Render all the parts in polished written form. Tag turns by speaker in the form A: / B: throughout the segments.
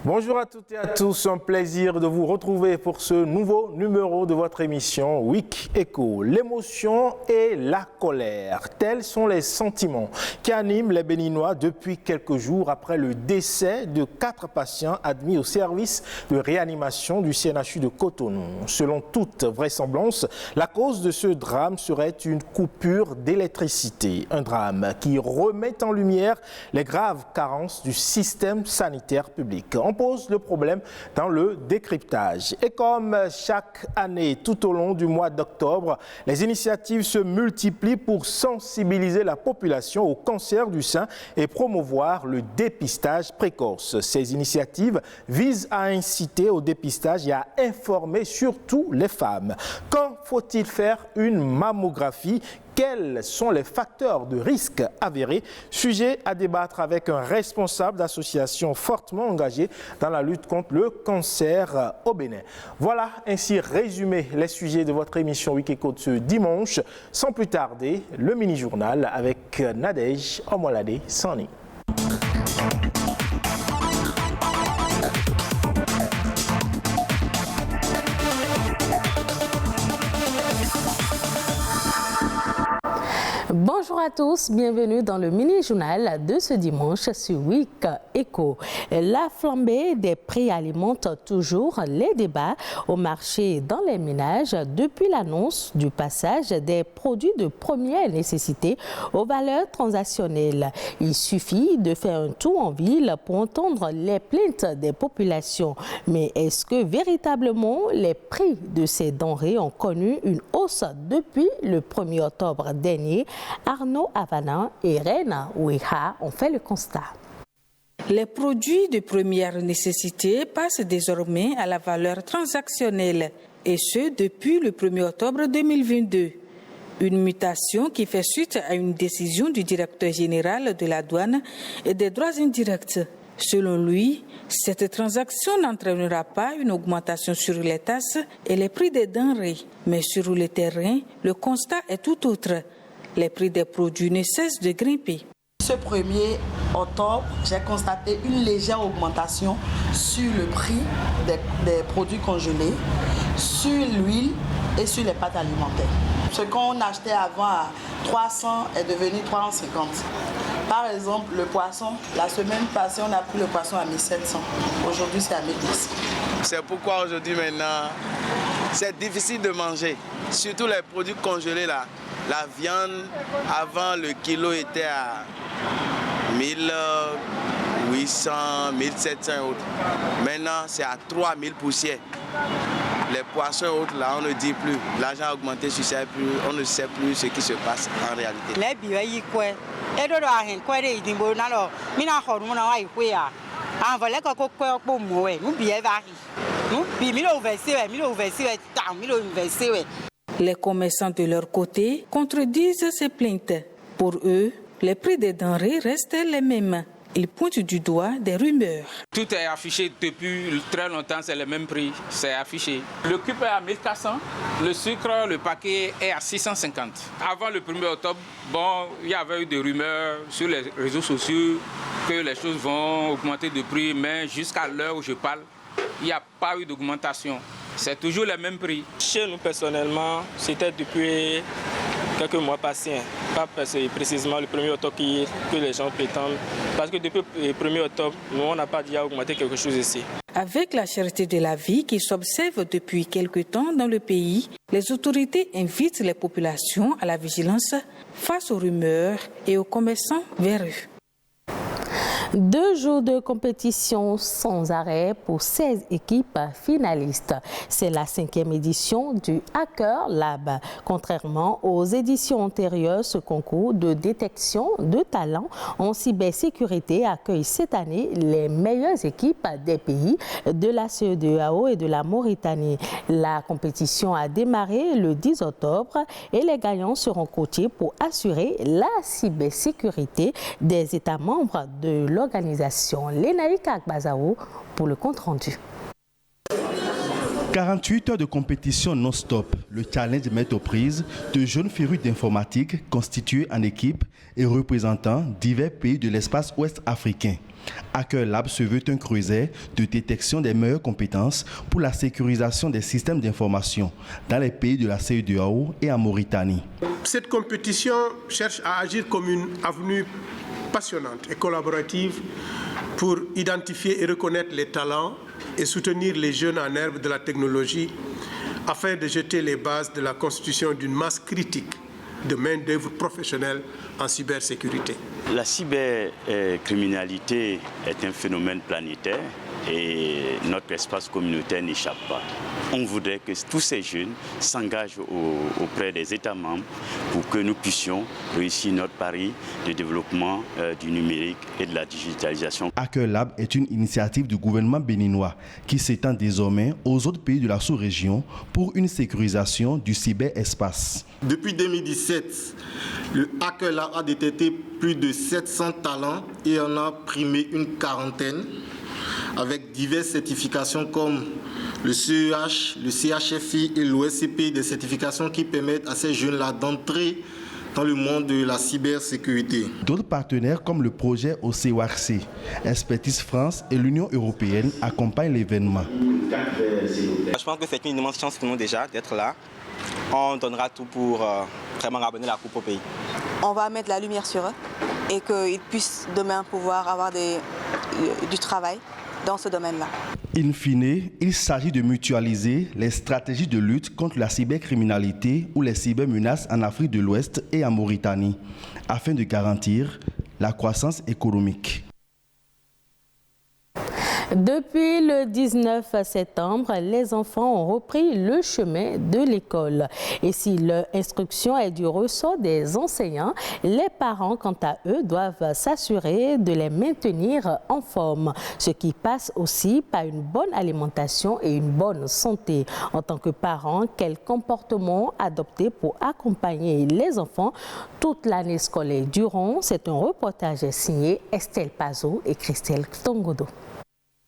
A: Bonjour à toutes et à tous, un plaisir de vous retrouver pour ce nouveau numéro de votre émission Week Echo. L'émotion et la colère, tels sont les sentiments qui animent les Béninois depuis quelques jours après le décès de 4 patients admis au service de réanimation du CNHU de Cotonou. Selon toute vraisemblance, la cause de ce drame serait une coupure d'électricité. Un drame qui remet en lumière les graves carences du système sanitaire public. On pose le problème dans le décryptage. Et comme chaque année, tout au long du mois d'octobre, les initiatives se multiplient pour sensibiliser la population au cancer du sein et promouvoir le dépistage précoce. Ces initiatives visent à inciter au dépistage et à informer surtout les femmes. Quand faut-il faire une mammographie ? Quels sont les facteurs de risque avérés? Sujet à débattre avec un responsable d'association fortement engagé dans la lutte contre le cancer au Bénin. Voilà ainsi résumé les sujets de votre émission Week Echo de ce dimanche. Sans plus tarder, le mini-journal avec Nadège Omolade Sani.
B: Bonjour à tous, bienvenue dans le mini-journal de ce dimanche sur Week Echo. La flambée des prix alimente toujours les débats au marché et dans les ménages depuis l'annonce du passage des produits de première nécessité aux valeurs transactionnelles. Il suffit de faire un tour en ville pour entendre les plaintes des populations. Mais est-ce que véritablement les prix de ces denrées ont connu une hausse depuis le 1er octobre dernier? Arnaud Havana et Rena Ouéha ont fait le constat.
C: Les produits de première nécessité passent désormais à la valeur transactionnelle, et ce depuis le 1er octobre 2022. Une mutation qui fait suite à une décision du directeur général de la douane et des droits indirects. Selon lui, cette transaction n'entraînera pas une augmentation sur les tasses et les prix des denrées. Mais sur le terrain, le constat est tout autre. Les prix des produits ne cessent de grimper.
D: Ce 1er octobre, j'ai constaté une légère augmentation sur le prix des produits congelés, sur l'huile et sur les pâtes alimentaires. Ce qu'on achetait avant à 300 est devenu 350. Par exemple, le poisson, la semaine passée, on a pris le poisson à 1700. Aujourd'hui, c'est à 1010.
E: C'est pourquoi aujourd'hui, maintenant, c'est difficile de manger. Surtout les produits congelés là. La viande, avant, le kilo était à 1800, 1700 et autres. Maintenant, c'est à 3000 poussières. Les poissons et autres, là, on ne dit plus. L'argent a augmenté, on ne sait plus ce qui se passe en réalité.
C: Les commerçants de leur côté contredisent ces plaintes. Pour eux, les prix des denrées restent les mêmes. Ils pointent du doigt des rumeurs.
F: Tout est affiché depuis très longtemps, c'est le même prix, c'est affiché. Le cube est à 1400, le sucre, le paquet est à 650. Avant le 1er octobre, il y avait eu des rumeurs sur les réseaux sociaux que les choses vont augmenter de prix, mais jusqu'à l'heure où je parle, il n'y a pas eu d'augmentation. C'est toujours le même prix.
G: Chez nous, personnellement, c'était depuis quelques mois passés. Pas précisément le 1er octobre que les gens prétendent. Parce que depuis le 1er octobre, nous, on n'a pas déjà augmenté quelque chose ici.
C: Avec la cherté de la vie qui s'observe depuis quelque temps dans le pays, les autorités invitent les populations à la vigilance face aux rumeurs et aux commerçants véreux.
B: 2 jours de compétition sans arrêt pour 16 équipes finalistes. C'est la 5e édition du Hacker Lab. Contrairement aux éditions antérieures, ce concours de détection de talents en cybersécurité accueille cette année les meilleures équipes des pays de la CEDEAO et de la Mauritanie. La compétition a démarré le 10 octobre et les gagnants seront coachés pour assurer la cybersécurité des États membres de l'organisation. Lénaïka Akbazao pour le compte rendu.
H: 48 heures de compétition non-stop. Le challenge met aux prises de jeunes férus d'informatique constitués en équipe et représentant divers pays de l'espace ouest africain. Hacker Lab se veut un creuset de détection des meilleures compétences pour la sécurisation des systèmes d'information dans les pays de la CEDEAO et en Mauritanie.
I: Cette compétition cherche à agir comme une avenue passionnante et collaborative pour identifier et reconnaître les talents et soutenir les jeunes en herbe de la technologie afin de jeter les bases de la constitution d'une masse critique de main-d'œuvre professionnelle en cybersécurité.
J: La cybercriminalité est un phénomène planétaire et notre espace communautaire n'échappe pas. On voudrait que tous ces jeunes s'engagent auprès des États membres pour que nous puissions réussir notre pari de développement du numérique et de la digitalisation.
H: Hacker Lab est une initiative du gouvernement béninois qui s'étend désormais aux autres pays de la sous-région pour une sécurisation du cyberespace.
K: Depuis 2017, le Hacker Lab a détecté plus de 700 talents et en a primé une quarantaine avec diverses certifications comme le CEH, le CHFI et l'OSCP, des certifications qui permettent à ces jeunes-là d'entrer dans le monde de la cybersécurité.
H: D'autres partenaires comme le projet OCWARC, Expertise France et l'Union européenne accompagnent l'événement.
L: Je pense que c'est une immense chance pour nous déjà d'être là. On donnera tout pour vraiment ramener la coupe au pays.
M: On va mettre la lumière sur eux et qu'ils puissent demain pouvoir avoir du travail dans ce domaine-là.
H: In fine, il s'agit de mutualiser les stratégies de lutte contre la cybercriminalité ou les cybermenaces en Afrique de l'Ouest et en Mauritanie, afin de garantir la croissance économique.
B: Depuis le 19 septembre, les enfants ont repris le chemin de l'école. Et si leur instruction est du ressort des enseignants, les parents, quant à eux, doivent s'assurer de les maintenir en forme, ce qui passe aussi par une bonne alimentation et une bonne santé. En tant que parents, quel comportement adopter pour accompagner les enfants toute l'année scolaire durant? C'est un reportage signé Estelle Pazot et Christelle Tongodo.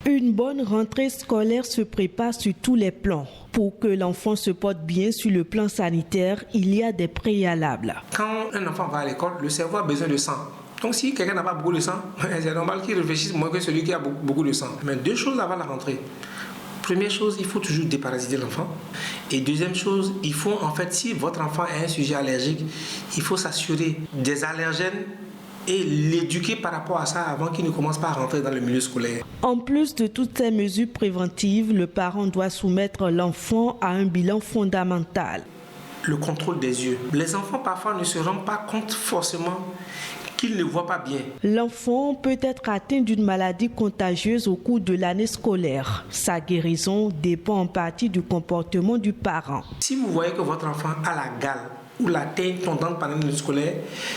N: Une bonne rentrée scolaire se prépare sur tous les plans. Pour que l'enfant se porte bien sur le plan sanitaire, il y a des préalables.
O: Quand un enfant va à l'école, le cerveau a besoin de sang. Donc si quelqu'un n'a pas beaucoup de sang, c'est normal qu'il réfléchisse moins que celui qui a beaucoup de sang. Mais deux choses avant la rentrée. Première chose, il faut toujours déparasiter l'enfant. Et deuxième chose, il faut en fait, si votre enfant a un sujet allergique, il faut s'assurer des allergènes et l'éduquer par rapport à ça avant qu'il ne commence pas à rentrer dans le milieu scolaire.
N: En plus de toutes ces mesures préventives, le parent doit soumettre l'enfant à un bilan fondamental.
O: Le contrôle des yeux. Les enfants parfois ne se rendent pas compte forcément qu'ils ne voient pas bien.
N: L'enfant peut être atteint d'une maladie contagieuse au cours de l'année scolaire. Sa guérison dépend en partie du comportement du parent.
O: Si vous voyez que votre enfant a la gale ou la tête tendante pendant l'année scolaire,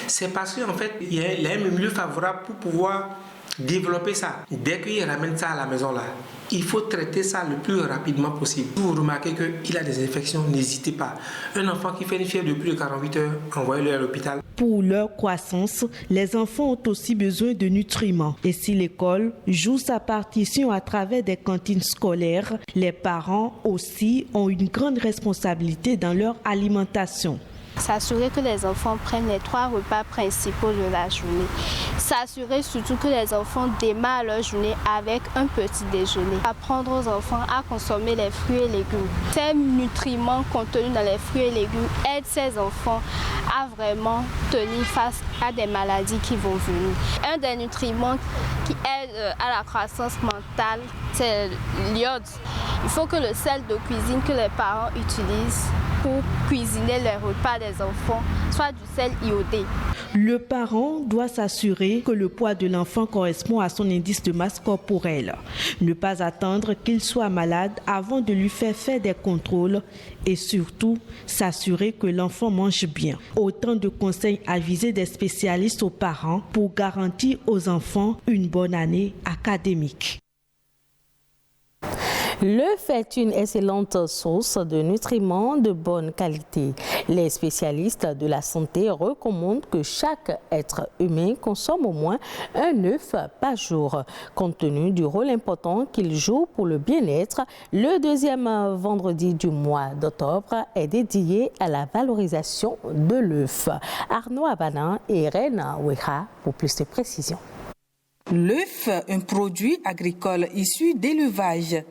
O: c'est parce qu'en fait, il y a un milieu favorable pour pouvoir développer ça. Dès qu'il ramène ça à la maison là, il faut traiter ça le plus rapidement possible. Si vous remarquez qu'il a des infections, n'hésitez pas. Un enfant qui fait une fièvre de plus de 48 heures, envoyez-le à l'hôpital.
N: Pour leur croissance, les enfants ont aussi besoin de nutriments. Et si l'école joue sa partition à travers des cantines scolaires, les parents aussi ont une grande responsabilité dans leur alimentation.
P: S'assurer que les enfants prennent les 3 repas principaux de la journée. S'assurer surtout que les enfants démarrent leur journée avec un petit déjeuner. Apprendre aux enfants à consommer les fruits et légumes. Ces nutriments contenus dans les fruits et légumes aident ces enfants à vraiment tenir face à des maladies qui vont venir. Un des nutriments qui aide à la croissance mentale, c'est l'iode. Il faut que le sel de cuisine que les parents utilisent pour cuisiner les repas des enfants soit du sel iodé.
N: Le parent doit s'assurer que le poids de l'enfant correspond à son indice de masse corporelle. Ne pas attendre qu'il soit malade avant de lui faire des contrôles et surtout s'assurer que l'enfant mange bien. Autant de conseils avisés des spécialistes aux parents pour garantir aux enfants une bonne année académique.
B: L'œuf est une excellente source de nutriments de bonne qualité. Les spécialistes de la santé recommandent que chaque être humain consomme au moins un œuf par jour. Compte tenu du rôle important qu'il joue pour le bien-être, le deuxième vendredi du mois d'octobre est dédié à la valorisation de l'œuf. Arnaud Abana et Reine Ouéha pour plus de précisions.
C: L'œuf, un produit agricole issu d'élevage.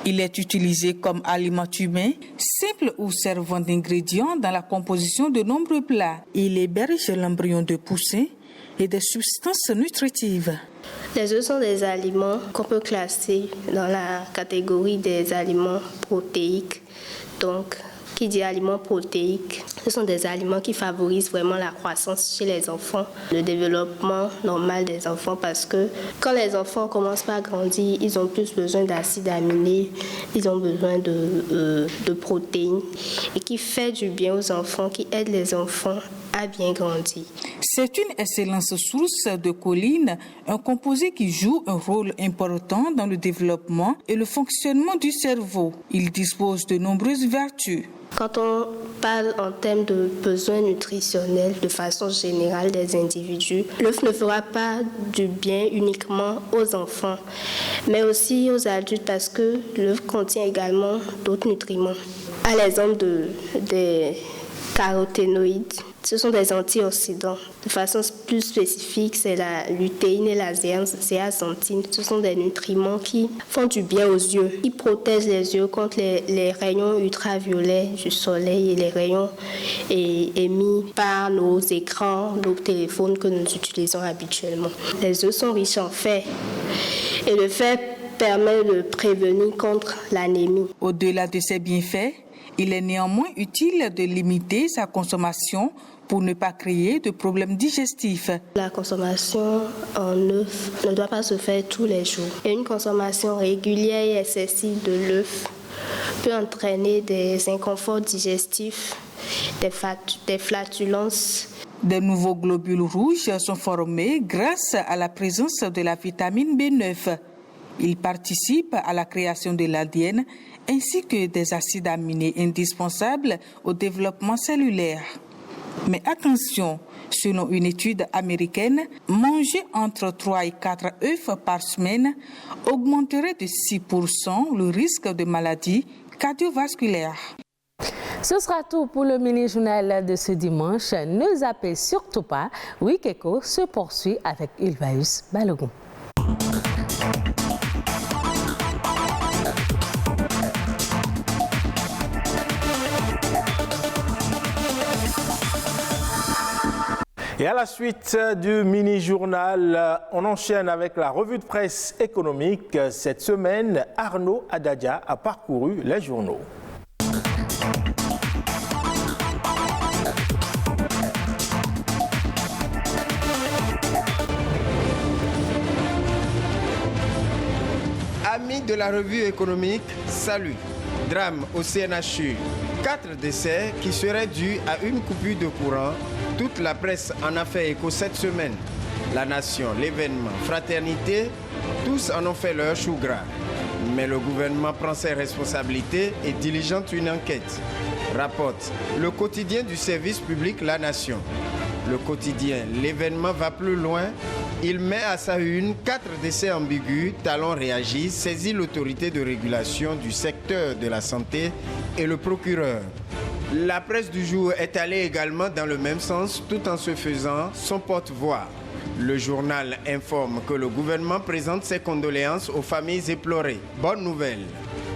C: Il est utilisé comme aliment humain, simple ou servant d'ingrédients dans la composition de nombreux plats. Il héberge l'embryon de poussin et des substances nutritives.
P: Les œufs sont des aliments qu'on peut classer dans la catégorie des aliments protéiques. Donc, qui dit aliments protéiques, ce sont des aliments qui favorisent vraiment la croissance chez les enfants, le développement normal des enfants, parce que quand les enfants commencent par grandir, ils ont plus besoin d'acides aminés, ils ont besoin de protéines, et qui fait du bien aux enfants, qui aide les enfants à bien grandir.
C: C'est une excellente source de choline, un composé qui joue un rôle important dans le développement et le fonctionnement du cerveau. Il dispose de nombreuses vertus.
P: Quand on parle en termes de besoins nutritionnels de façon générale des individus, l'œuf ne fera pas du bien uniquement aux enfants, mais aussi aux adultes parce que l'œuf contient également d'autres nutriments. À l'exemple des caroténoïdes, ce sont des antioxydants. De façon plus spécifique, c'est la lutéine et la zéaxanthine. Ce sont des nutriments qui font du bien aux yeux, qui protègent les yeux contre les rayons ultraviolets du soleil et les rayons émis par nos écrans, nos téléphones que nous utilisons habituellement. Les œufs sont riches en fer et le fer permet de prévenir contre l'anémie.
C: Au-delà de ces bienfaits, il est néanmoins utile de limiter sa consommation pour ne pas créer de problèmes digestifs.
P: La consommation en œuf ne doit pas se faire tous les jours. Et une consommation régulière et excessive de l'œuf peut entraîner des inconforts digestifs, des flatulences.
C: Des nouveaux globules rouges sont formés grâce à la présence de la vitamine B9. Ils participent à la création de l'ADN ainsi que des acides aminés indispensables au développement cellulaire. Mais attention, selon une étude américaine, manger entre 3 et 4 œufs par semaine augmenterait de 6% le risque de maladies cardiovasculaires.
B: Ce sera tout pour le mini-journal de ce dimanche. Ne zappez surtout pas. Week Eco se poursuit avec Ilvaeus Balogun.
A: Et à la suite du mini-journal, on enchaîne avec la revue de presse économique. Cette semaine, Arnaud Adadia a parcouru les journaux.
Q: Amis de la revue économique, salut. Drame au CNHU. 4 décès qui seraient dus à une coupure de courant. Toute la presse en a fait écho cette semaine. La Nation, l'événement, Fraternité, tous en ont fait leur chou gras. Mais le gouvernement prend ses responsabilités et diligente une enquête. Rapporte le quotidien du service public La Nation. Le quotidien, l'événement va plus loin. Il met à sa une 4 décès ambigus. Talon réagit, saisit l'autorité de régulation du secteur de la santé et le procureur. La presse du jour est allée également dans le même sens tout en se faisant son porte-voix. Le journal informe que le gouvernement présente ses condoléances aux familles éplorées. Bonne nouvelle.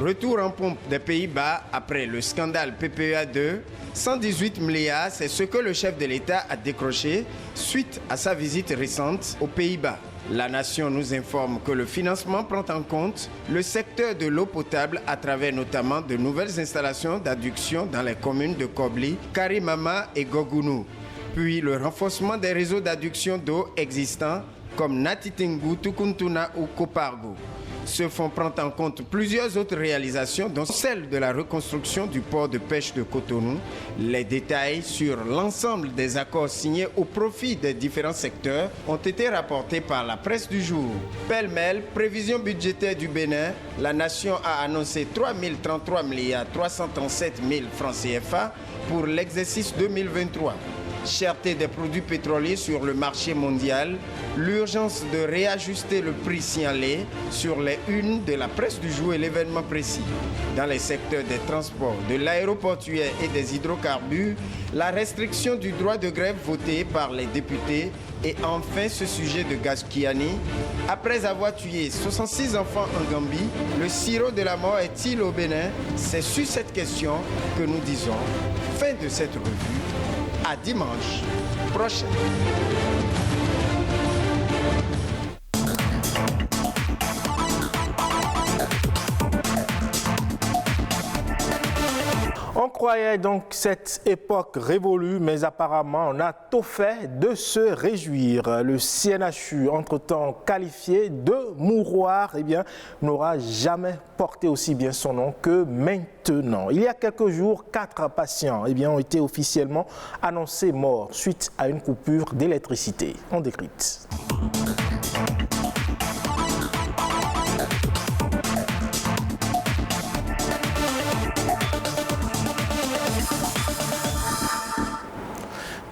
Q: Retour en pompe des Pays-Bas après le scandale PPA 2. 118 milliards, c'est ce que le chef de l'État a décroché suite à sa visite récente aux Pays-Bas. La Nation nous informe que le financement prend en compte le secteur de l'eau potable à travers notamment de nouvelles installations d'adduction dans les communes de Kobli, Karimama et Gogounou. Puis le renforcement des réseaux d'adduction d'eau existants comme Natitingu, Tukuntuna ou Kopargo. Ce fonds prend en compte plusieurs autres réalisations, dont celle de la reconstruction du port de pêche de Cotonou. Les détails sur l'ensemble des accords signés au profit des différents secteurs ont été rapportés par la presse du jour. Pêle-mêle, prévision budgétaire du Bénin, la nation a annoncé 3 033 337 000 francs CFA pour l'exercice 2023. Cherté des produits pétroliers sur le marché mondial, l'urgence de réajuster le prix signalé sur les unes de la presse du jour et l'événement précis. Dans les secteurs des transports, de l'aéroportuaire et des hydrocarbures, la restriction du droit de grève votée par les députés et enfin ce sujet de Gaskiani. Après avoir tué 66 enfants en Gambie, le sirop de la mort est-il au Bénin? C'est sur cette question que nous disons fin de cette revue. À dimanche prochain.
A: On croyait donc cette époque révolue, mais apparemment on a tout fait de se réjouir. Le CNHU, entre-temps qualifié de mouroir, n'aura jamais porté aussi bien son nom que maintenant. Il y a quelques jours, 4 patients ont été officiellement annoncés morts suite à une coupure d'électricité. On décrypte.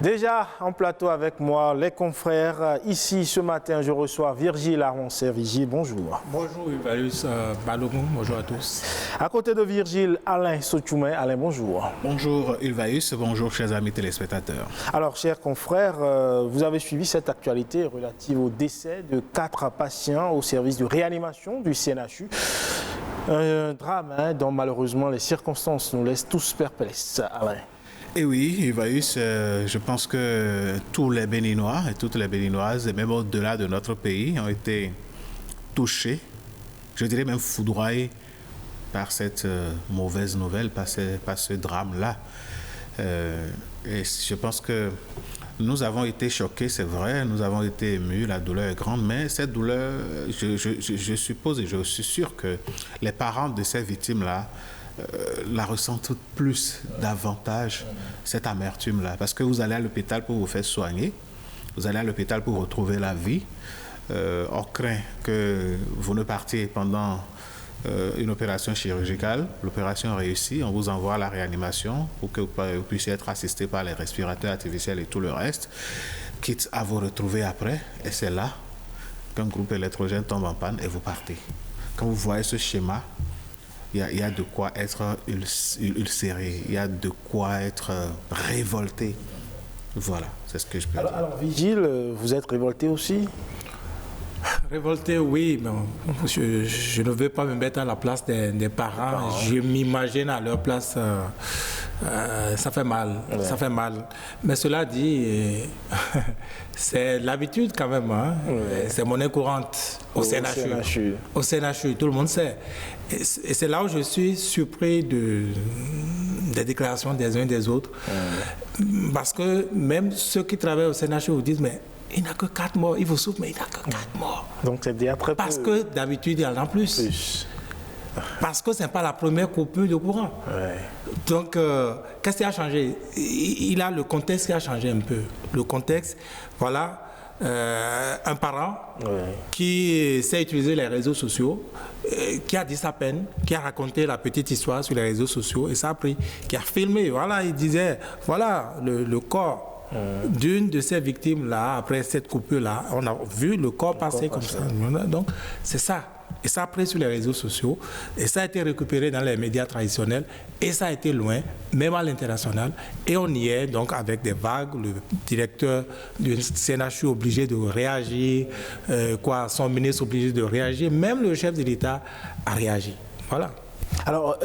A: Déjà en plateau avec moi, les confrères. Ici, ce matin, je reçois Virgile Aroncet. Virgile, bonjour.
R: Bonjour, Yves Balogun. Bonjour à tous.
A: À côté de Virgile, Alain Sotoumé. Alain, bonjour.
R: Bonjour, Yves. Bonjour, chers amis téléspectateurs.
A: Alors, chers confrères, vous avez suivi cette actualité relative au décès de 4 patients au service de réanimation du CNHU. Un drame dont malheureusement les circonstances nous laissent tous perplexes. Alain.
R: Et oui, Yves, je pense que tous les Béninois et toutes les Béninoises, et même au-delà de notre pays, ont été touchés, je dirais même foudroyés par cette mauvaise nouvelle, par ce drame-là. Et je pense que nous avons été choqués, c'est vrai, nous avons été émus, la douleur est grande, mais cette douleur, je suppose et je suis sûr que les parents de ces victimes-là la ressentent plus, davantage, cette amertume-là. Parce que vous allez à l'hôpital pour vous faire soigner, vous allez à l'hôpital pour retrouver la vie. On craint que vous ne partiez pendant une opération chirurgicale. L'opération réussit, on vous envoie à la réanimation pour que vous puissiez être assisté par les respirateurs artificiels et tout le reste, quitte à vous retrouver après. Et c'est là qu'un groupe électrogène tombe en panne et vous partez. Quand vous voyez ce schéma, il y a de quoi être ulcéré, il y a de quoi être révolté. Voilà, c'est ce que je peux dire.
A: Alors Vigile, vous êtes révolté aussi?
O: Révolté, oui, mais je ne veux pas me mettre à la place des parents. Je m'imagine à leur place, ça fait mal, ça fait mal. Mais cela dit, c'est l'habitude quand même, c'est monnaie courante au CNHU. Au CNHU, tout le monde sait. Et c'est là où je suis surpris des déclarations des uns et des autres. Parce que même ceux qui travaillent au CNHU vous disent, mais il n'y a que 4 morts, il vous souffle, mais il n'y a que 4 morts.
A: Donc c'est déjà très peu.
O: Parce que d'habitude, il y en a plus. Parce que ce n'est pas la première coupure de courant. Donc, qu'est-ce qui a changé? Il a le contexte qui a changé un peu. Le contexte, voilà, un parent qui sait utiliser les réseaux sociaux, qui a dit sa peine, qui a raconté la petite histoire sur les réseaux sociaux, et ça a pris, qui a filmé, voilà, il disait, voilà, le corps d'une de ces victimes-là, après cette coupure-là, on a vu le corps passer comme ça. Donc, c'est ça. Et ça a pris sur les réseaux sociaux, et ça a été récupéré dans les médias traditionnels, et ça a été loin, même à l'international. Et on y est, donc, avec des vagues, le directeur du CNHU obligé de réagir, son ministre obligé de réagir, même le chef de l'État a réagi. Voilà.
A: Alors,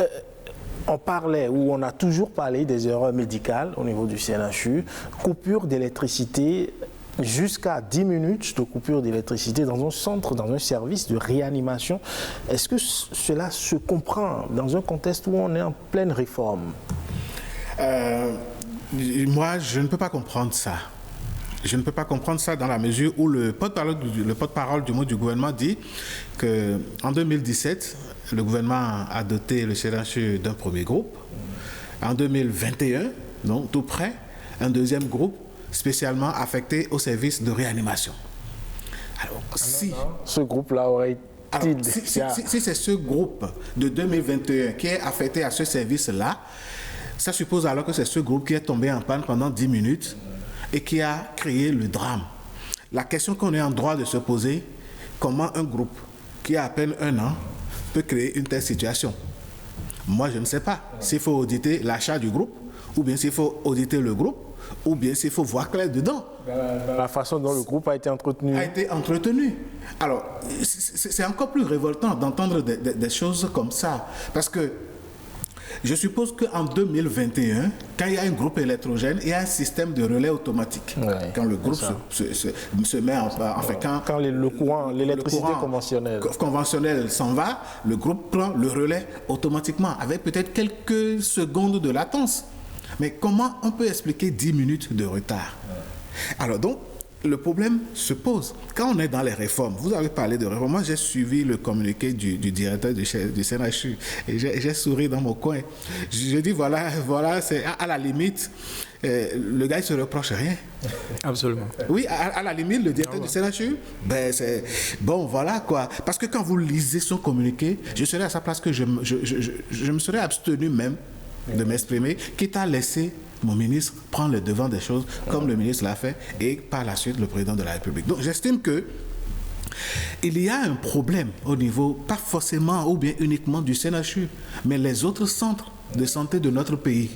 A: on parlait, ou on a toujours parlé des erreurs médicales au niveau du CNHU, coupure d'électricité, jusqu'à 10 minutes de coupure d'électricité dans un centre, dans un service de réanimation. Est-ce que cela se comprend dans un contexte où on est en pleine réforme?
R: Moi, je ne peux pas comprendre ça. Je ne peux pas comprendre ça dans la mesure où le porte-parole du gouvernement dit qu'en 2017, le gouvernement a doté le CNHU d'un premier groupe. En 2021, donc tout près, un deuxième groupe spécialement affecté au service de réanimation. Alors, si
A: ce groupe-là aurait été...
R: Si c'est ce groupe de 2021 qui est affecté à ce service-là, ça suppose alors que c'est ce groupe qui est tombé en panne pendant 10 minutes et qui a créé le drame. La question qu'on est en droit de se poser, comment un groupe qui a à peine 1 an peut créer une telle situation? Moi, je ne sais pas s'il faut auditer l'achat du groupe, ou bien s'il faut auditer le groupe, ou bien s'il faut voir clair dedans.
A: La façon dont le groupe a été entretenu.
R: Alors, c'est encore plus révoltant d'entendre des choses comme ça, parce que je suppose qu'en 2021, quand il y a un groupe électrogène, il y a un système de relais automatique. Ouais, quand le groupe se met en fait,
A: quand l'électricité
R: conventionnelle s'en va, le groupe prend le relais automatiquement, avec peut-être quelques secondes de latence. Mais comment on peut expliquer 10 minutes de retard? Alors donc, le problème se pose. Quand on est dans les réformes, vous avez parlé de réformes. Moi, j'ai suivi le communiqué du directeur du CNHU et j'ai souri dans mon coin. Je dis, voilà, c'est à la limite, le gars, il ne se reproche rien.
O: Absolument.
R: Oui, à la limite, le directeur du CNHU, c'est bon, voilà quoi. Parce que quand vous lisez son communiqué, je serais à sa place que je me serais abstenu même de m'exprimer, quitte à laisser mon ministre prendre le devant des choses comme le ministre l'a fait et par la suite le président de la République. Donc j'estime que il y a un problème au niveau, pas forcément ou bien uniquement du CNHU, mais les autres centres de santé de notre pays.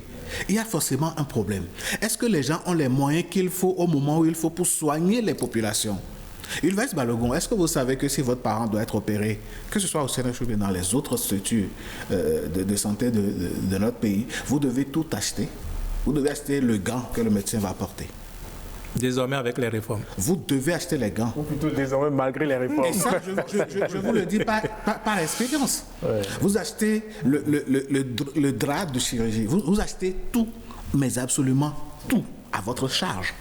R: Il y a forcément un problème. Est-ce que les gens ont les moyens qu'il faut au moment où il faut pour soigner les populations? Ulvaïs Balogun, est-ce que vous savez que si votre parent doit être opéré, que ce soit au CNHU ou dans les autres structures de santé de notre pays, vous devez tout acheter? Vous devez acheter le gant que le médecin va porter.
O: Désormais avec les réformes.
R: Vous devez acheter les gants.
A: Ou plutôt désormais malgré les réformes.
R: Et ça, je vous le dis par expérience. Ouais. Vous achetez le drap de chirurgie. Vous achetez tout, mais absolument tout à votre charge.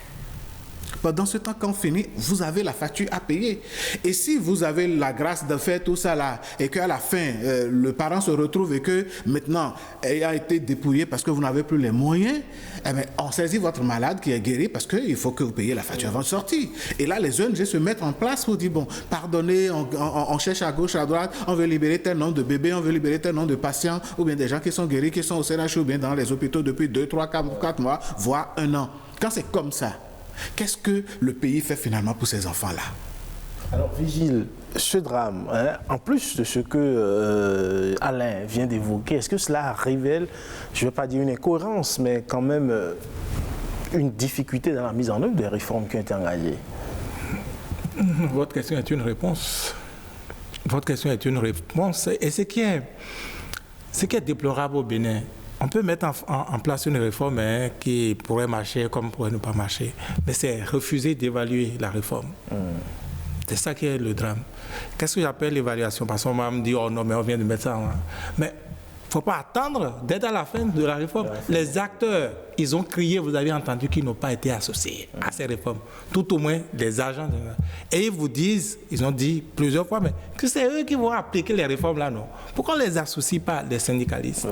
R: Pendant ce temps, quand on finit, vous avez la facture à payer. Et si vous avez la grâce de faire tout ça là, et qu'à la fin, le parent se retrouve et que maintenant, ayant été dépouillé parce que vous n'avez plus les moyens, eh bien, on saisit votre malade qui est guéri parce qu'il faut que vous payiez la facture avant de sortir. Et là, les ONG se mettent en place pour dire, bon, pardonnez, on cherche à gauche, à droite, on veut libérer tel nombre de bébés, on veut libérer tel nombre de patients, ou bien des gens qui sont guéris, qui sont au CNHU, ou bien dans les hôpitaux depuis 2, 3, 4 mois, voire 1 an. Quand c'est comme ça, qu'est-ce que le pays fait finalement pour ces enfants-là?
A: Alors, Vigile, ce drame, en plus de ce que Alain vient d'évoquer, est-ce que cela révèle, je ne vais pas dire une incohérence, mais quand même une difficulté dans la mise en œuvre des réformes qui ont été engagées?
O: Votre question est une réponse. Votre question est une réponse. Et ce qui est déplorable au Bénin, on peut mettre en place une réforme qui pourrait marcher comme pourrait ne pas marcher, mais c'est refuser d'évaluer la réforme. C'est ça qui est le drame. Qu'est-ce que j'appelle l'évaluation? Parce qu'on m'a dit, oh non, mais on vient de mettre ça. Mais il ne faut pas attendre d'être à la fin de la réforme. Les acteurs, ils ont crié, vous avez entendu qu'ils n'ont pas été associés à ces réformes. Tout au moins, les agents. Et ils vous disent, ils ont dit plusieurs fois, mais que c'est eux qui vont appliquer les réformes là, non? Pourquoi on ne les associe pas, les syndicalistes?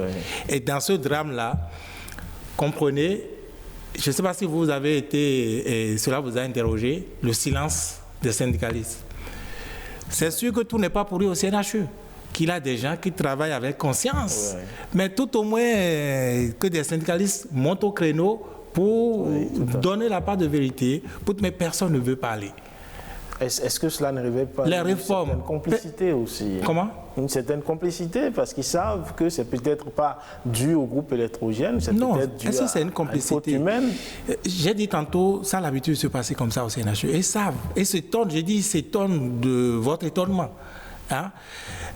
O: Et dans ce drame-là, comprenez, je ne sais pas si vous avez été, et cela vous a interrogé, le silence des syndicalistes. C'est sûr que tout n'est pas pourri au CNHU. Qu'il a des gens qui travaillent avec conscience. Mais tout au moins que des syndicalistes montent au créneau pour donner la part de vérité, mais personne ne veut parler.
A: Est-ce que cela ne révèle pas une certaine complicité aussi?
O: Comment?
A: Une certaine complicité, parce qu'ils savent que c'est peut-être pas dû au groupe électrogène, c'est peut-être dû à une faute humaine.
O: J'ai dit tantôt, ça a l'habitude de se passer comme ça au CNHU. Et ils savent, et s'étonnent, j'ai dit, ils s'étonnent de votre étonnement. Hein?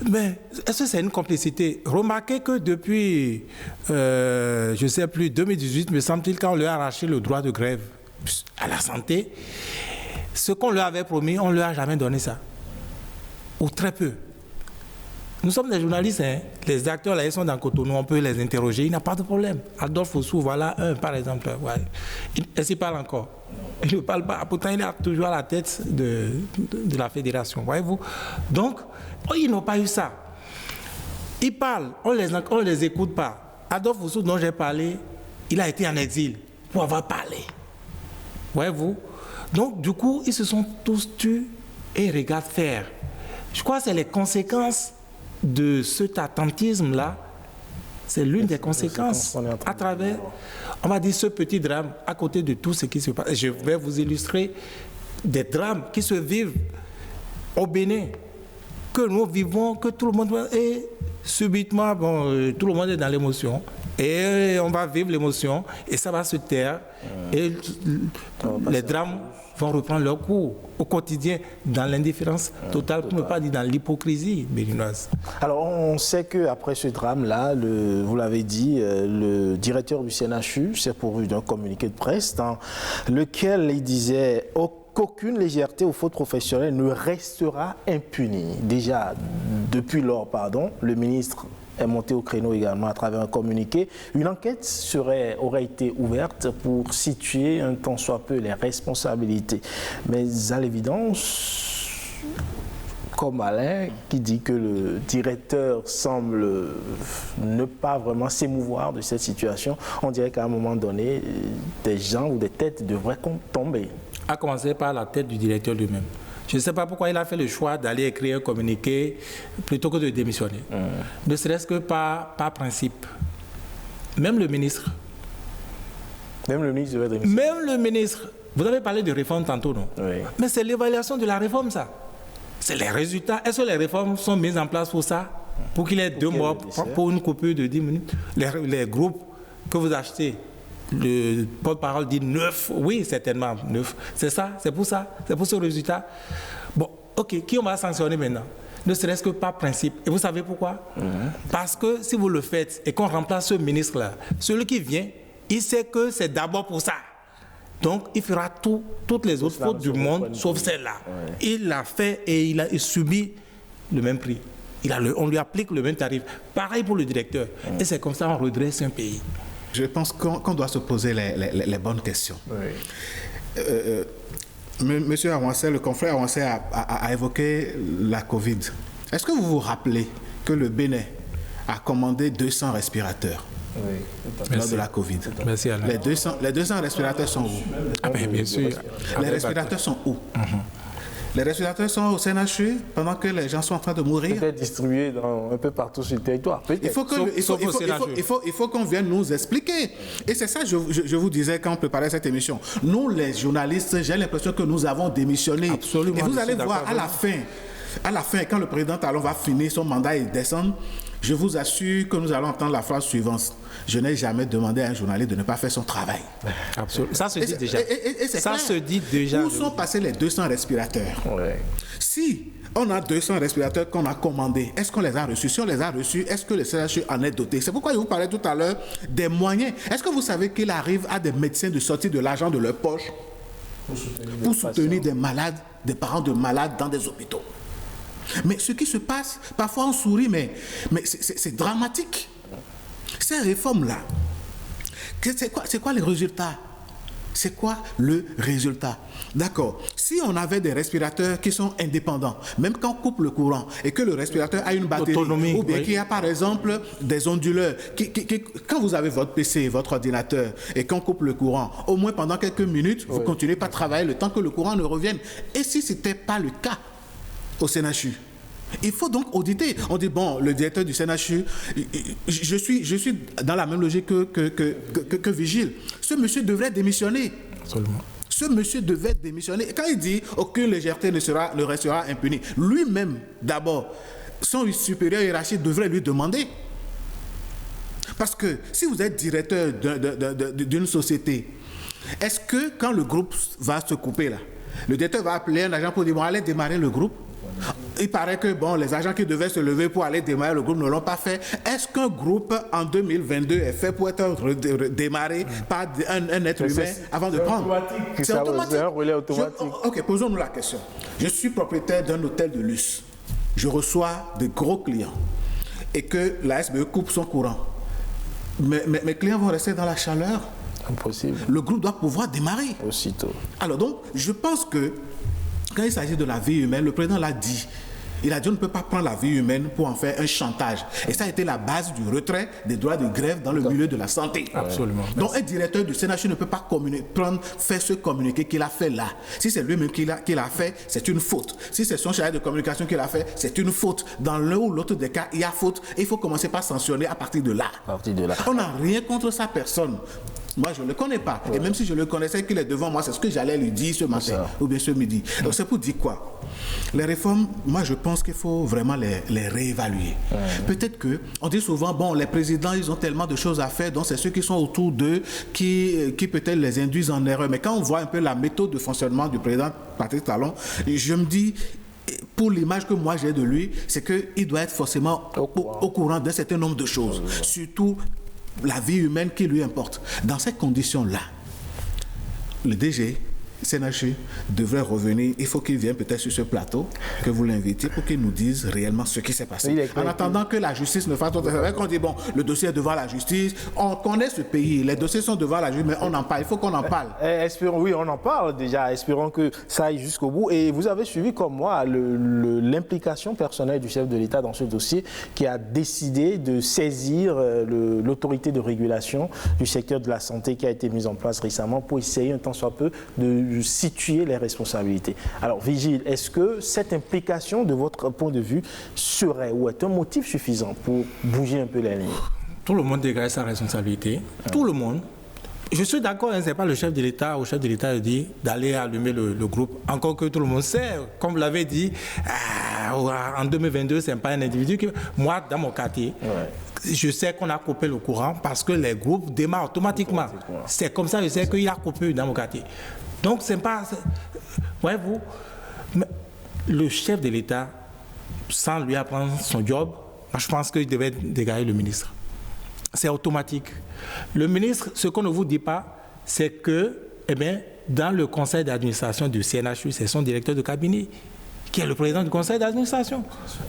O: Mais est-ce que c'est une complicité? Remarquez que depuis, je ne sais plus, 2018, me semble-t-il, quand on leur a arraché le droit de grève à la santé, ce qu'on leur avait promis, on ne leur a jamais donné ça. Ou très peu. Nous sommes des journalistes, hein. Les acteurs là, ils sont dans Cotonou, on peut les interroger, il n'y a pas de problème. Adolphe Oussou, voilà un par exemple. Ouais. Est-ce qu'il parle encore? Il ne parle pas, pourtant il est toujours à la tête de la fédération, voyez-vous. Donc, ils n'ont pas eu ça. Ils parlent, on ne les écoute pas. Adolphe Oussou, dont j'ai parlé, il a été en exil pour avoir parlé. Voyez-vous. Donc, du coup, ils se sont tous tus et regardent faire. Je crois que c'est les conséquences de cet attentisme-là, c'est l'une des conséquences à travers, on va dire, ce petit drame à côté de tout ce qui se passe. Je vais vous illustrer des drames qui se vivent au Bénin, que nous vivons, que tout le monde... Et subitement, bon, tout le monde est dans l'émotion. Et on va vivre l'émotion et ça va se taire. Et les drames vont reprendre leur cours au quotidien dans l'indifférence totale, pour ne pas dire dans l'hypocrisie béninoise.
A: Alors on sait qu'après ce drame-là, vous l'avez dit, le directeur du CNHU s'est pourvu d'un communiqué de presse dans lequel il disait qu'aucune légèreté ou faute professionnelle ne restera impunie. Déjà, depuis lors, le ministre est monté au créneau également à travers un communiqué. Une enquête aurait été ouverte pour situer un tant soit peu les responsabilités. Mais à l'évidence, comme Alain qui dit que le directeur semble ne pas vraiment s'émouvoir de cette situation, on dirait qu'à un moment donné, des gens ou des têtes devraient tomber.
O: À commencer par la tête du directeur lui-même. Je ne sais pas pourquoi il a fait le choix d'aller écrire un communiqué plutôt que de démissionner. Ne serait-ce que par principe. Même le ministre.
A: Même le ministre devait démissionner.
O: Même le ministre. Vous avez parlé de réforme tantôt, non?
A: Oui.
O: Mais c'est l'évaluation de la réforme, ça. C'est les résultats. Est-ce que les réformes sont mises en place pour ça? Pour qu'il ait 2 mois pour une coupure de 10 minutes? Les groupes que vous achetez, le porte-parole dit 9, oui, certainement 9. C'est ça, c'est pour ça, c'est pour ce résultat. Bon, ok, qui on va sanctionner maintenant? Ne serait-ce que par principe. Et vous savez pourquoi? Parce que si vous le faites et qu'on remplace ce ministre-là, celui qui vient, il sait que c'est d'abord pour ça. Donc, il fera toutes les autres fautes du monde, sauf celle-là. Il l'a fait et il subit le même prix. On lui applique le même tarif. Pareil pour le directeur. Et c'est comme ça qu'on redresse un pays.
R: Je pense qu'on doit se poser les bonnes questions.
A: Oui.
R: Monsieur Awansé, le confrère Awansé a évoqué la Covid. Est-ce que vous vous rappelez que le Bénin a commandé 200 respirateurs lors de la Covid?
O: Merci, Alain.
R: Les 200 respirateurs sont où?
O: Bien sûr.
R: Les respirateurs sont où? Les respirateurs sont au CNHU pendant que les gens sont en train de mourir.
A: Peut-être distribués un peu partout sur le territoire.
R: Il faut qu'on vienne nous expliquer. Et c'est ça, je vous disais quand on préparait cette émission. Nous, les journalistes, j'ai l'impression que nous avons démissionné.
O: Absolument.
R: Et vous allez voir, à la fin, quand le président Talon va finir son mandat et descendre, je vous assure que nous allons entendre la phrase suivante. Je n'ai jamais demandé à un journaliste de ne pas faire son travail.
O: Absolument. Ça se dit déjà.
R: Ça se dit déjà. Où sont passés les 200 respirateurs? Si on a 200 respirateurs qu'on a commandés, est-ce qu'on les a reçus? Si on les a reçus, est-ce que le CNHU en est doté? C'est pourquoi je vous parlais tout à l'heure des moyens. Est-ce que vous savez qu'il arrive à des médecins de sortir de l'argent de leur poche pour soutenir des malades, des parents de malades dans des hôpitaux? Mais ce qui se passe, parfois on sourit, mais c'est dramatique. Ces réformes-là, c'est quoi les résultats? C'est quoi le résultat? D'accord. Si on avait des respirateurs qui sont indépendants, même quand on coupe le courant et que le respirateur a une batterie, autonomie, ou bien qu'il y a par exemple des onduleurs, quand vous avez votre PC, votre ordinateur et qu'on coupe le courant, au moins pendant quelques minutes, vous continuez pas à travailler le temps que le courant ne revienne. Et si ce n'était pas le cas au CNHU, il faut donc auditer. On dit, bon, le directeur du CNHU, je suis dans la même logique que Vigile. Ce monsieur devrait démissionner.
O: Absolument.
R: Ce monsieur devait démissionner. Et quand il dit aucune légèreté ne restera impunie, lui-même, d'abord, son supérieur hiérarchique devrait lui demander. Parce que si vous êtes directeur d'une société, est-ce que quand le groupe va se couper là, le directeur va appeler un agent pour dire, bon, allez démarrer le groupe? Il paraît que bon, les agents qui devaient se lever pour aller démarrer le groupe ne l'ont pas fait. Est-ce qu'un groupe en 2022 est fait pour être démarré par un être humain avant de prendre?
A: C'est automatique. C'est un relais automatique.
R: Ok, posons-nous la question. Je suis propriétaire d'un hôtel de luxe. je reçois de gros clients et que la SBE coupe son courant, mes clients vont rester dans la chaleur.
A: Impossible.
R: Le groupe doit pouvoir démarrer.
A: Aussitôt.
R: Alors donc, je pense que quand il s'agit de la vie humaine, le président l'a dit. Il a dit on ne peut pas prendre la vie humaine pour en faire un chantage. Et ça a été la base du retrait des droits de grève dans le milieu de la santé.
O: Absolument.
R: Donc un directeur du CNHU ne peut pas faire ce communiqué qu'il a fait là. Si c'est lui-même qui l'a fait, c'est une faute. Si c'est son chargé de communication qui l'a fait, c'est une faute. Dans l'un ou l'autre des cas, il y a faute. Et il faut commencer par sanctionner à partir de là. On n'a rien contre sa personne. Moi, je ne le connais pas. Ouais. Et même si je le connaissais, qu'il est devant moi, c'est ce que j'allais lui dire ce matin ou bien ce midi. Donc, c'est pour dire quoi? Les réformes, moi, je pense qu'il faut vraiment les réévaluer. Peut-être que, on dit souvent, bon, les présidents, ils ont tellement de choses à faire, donc c'est ceux qui sont autour d'eux qui peut-être les induisent en erreur. Mais quand on voit un peu la méthode de fonctionnement du président Patrice Talon, je me dis, pour l'image que moi j'ai de lui, c'est qu'il doit être forcément au courant d'un certain nombre de choses. Surtout la vie humaine qui lui importe. Dans ces conditions-là, le DG CNHU devrait revenir. Il faut qu'il vienne peut-être sur ce plateau, que vous l'invitez pour qu'il nous dise réellement ce qui s'est passé. En attendant que la justice ne fasse autre chose. On dit, bon, le dossier est devant la justice. On connaît ce pays. Les dossiers sont devant la justice, mais on en parle. Il faut qu'on en parle.
A: Espérons, oui, on en parle déjà. Espérons que ça aille jusqu'au bout. Et vous avez suivi comme moi l'implication personnelle du chef de l'État dans ce dossier qui a décidé de saisir l'autorité de régulation du secteur de la santé qui a été mise en place récemment pour essayer un tant soit peu de situer les responsabilités. Alors, Vigile, est-ce que cette implication, de votre point de vue, serait ou est un motif suffisant pour bouger un peu les lignes?
O: Tout le monde dégage sa responsabilité. Tout le monde. Je suis d'accord, ce n'est pas le chef de l'État ou chef de l'État dit d'aller allumer le groupe. Encore que tout le monde sait, comme vous l'avez dit, en 2022, ce n'est pas un individu qui... Moi, dans mon quartier, je sais qu'on a coupé le courant parce que les groupes démarrent automatiquement. C'est comme ça, je sais qu'il a coupé dans mon quartier. Donc, c'est pas... Voyez-vous, le chef de l'État, sans lui apprendre son job, je pense qu'il devait dégager le ministre. C'est automatique. Le ministre, ce qu'on ne vous dit pas, c'est que, dans le conseil d'administration du CNHU, c'est son directeur de cabinet qui est le président du conseil d'administration,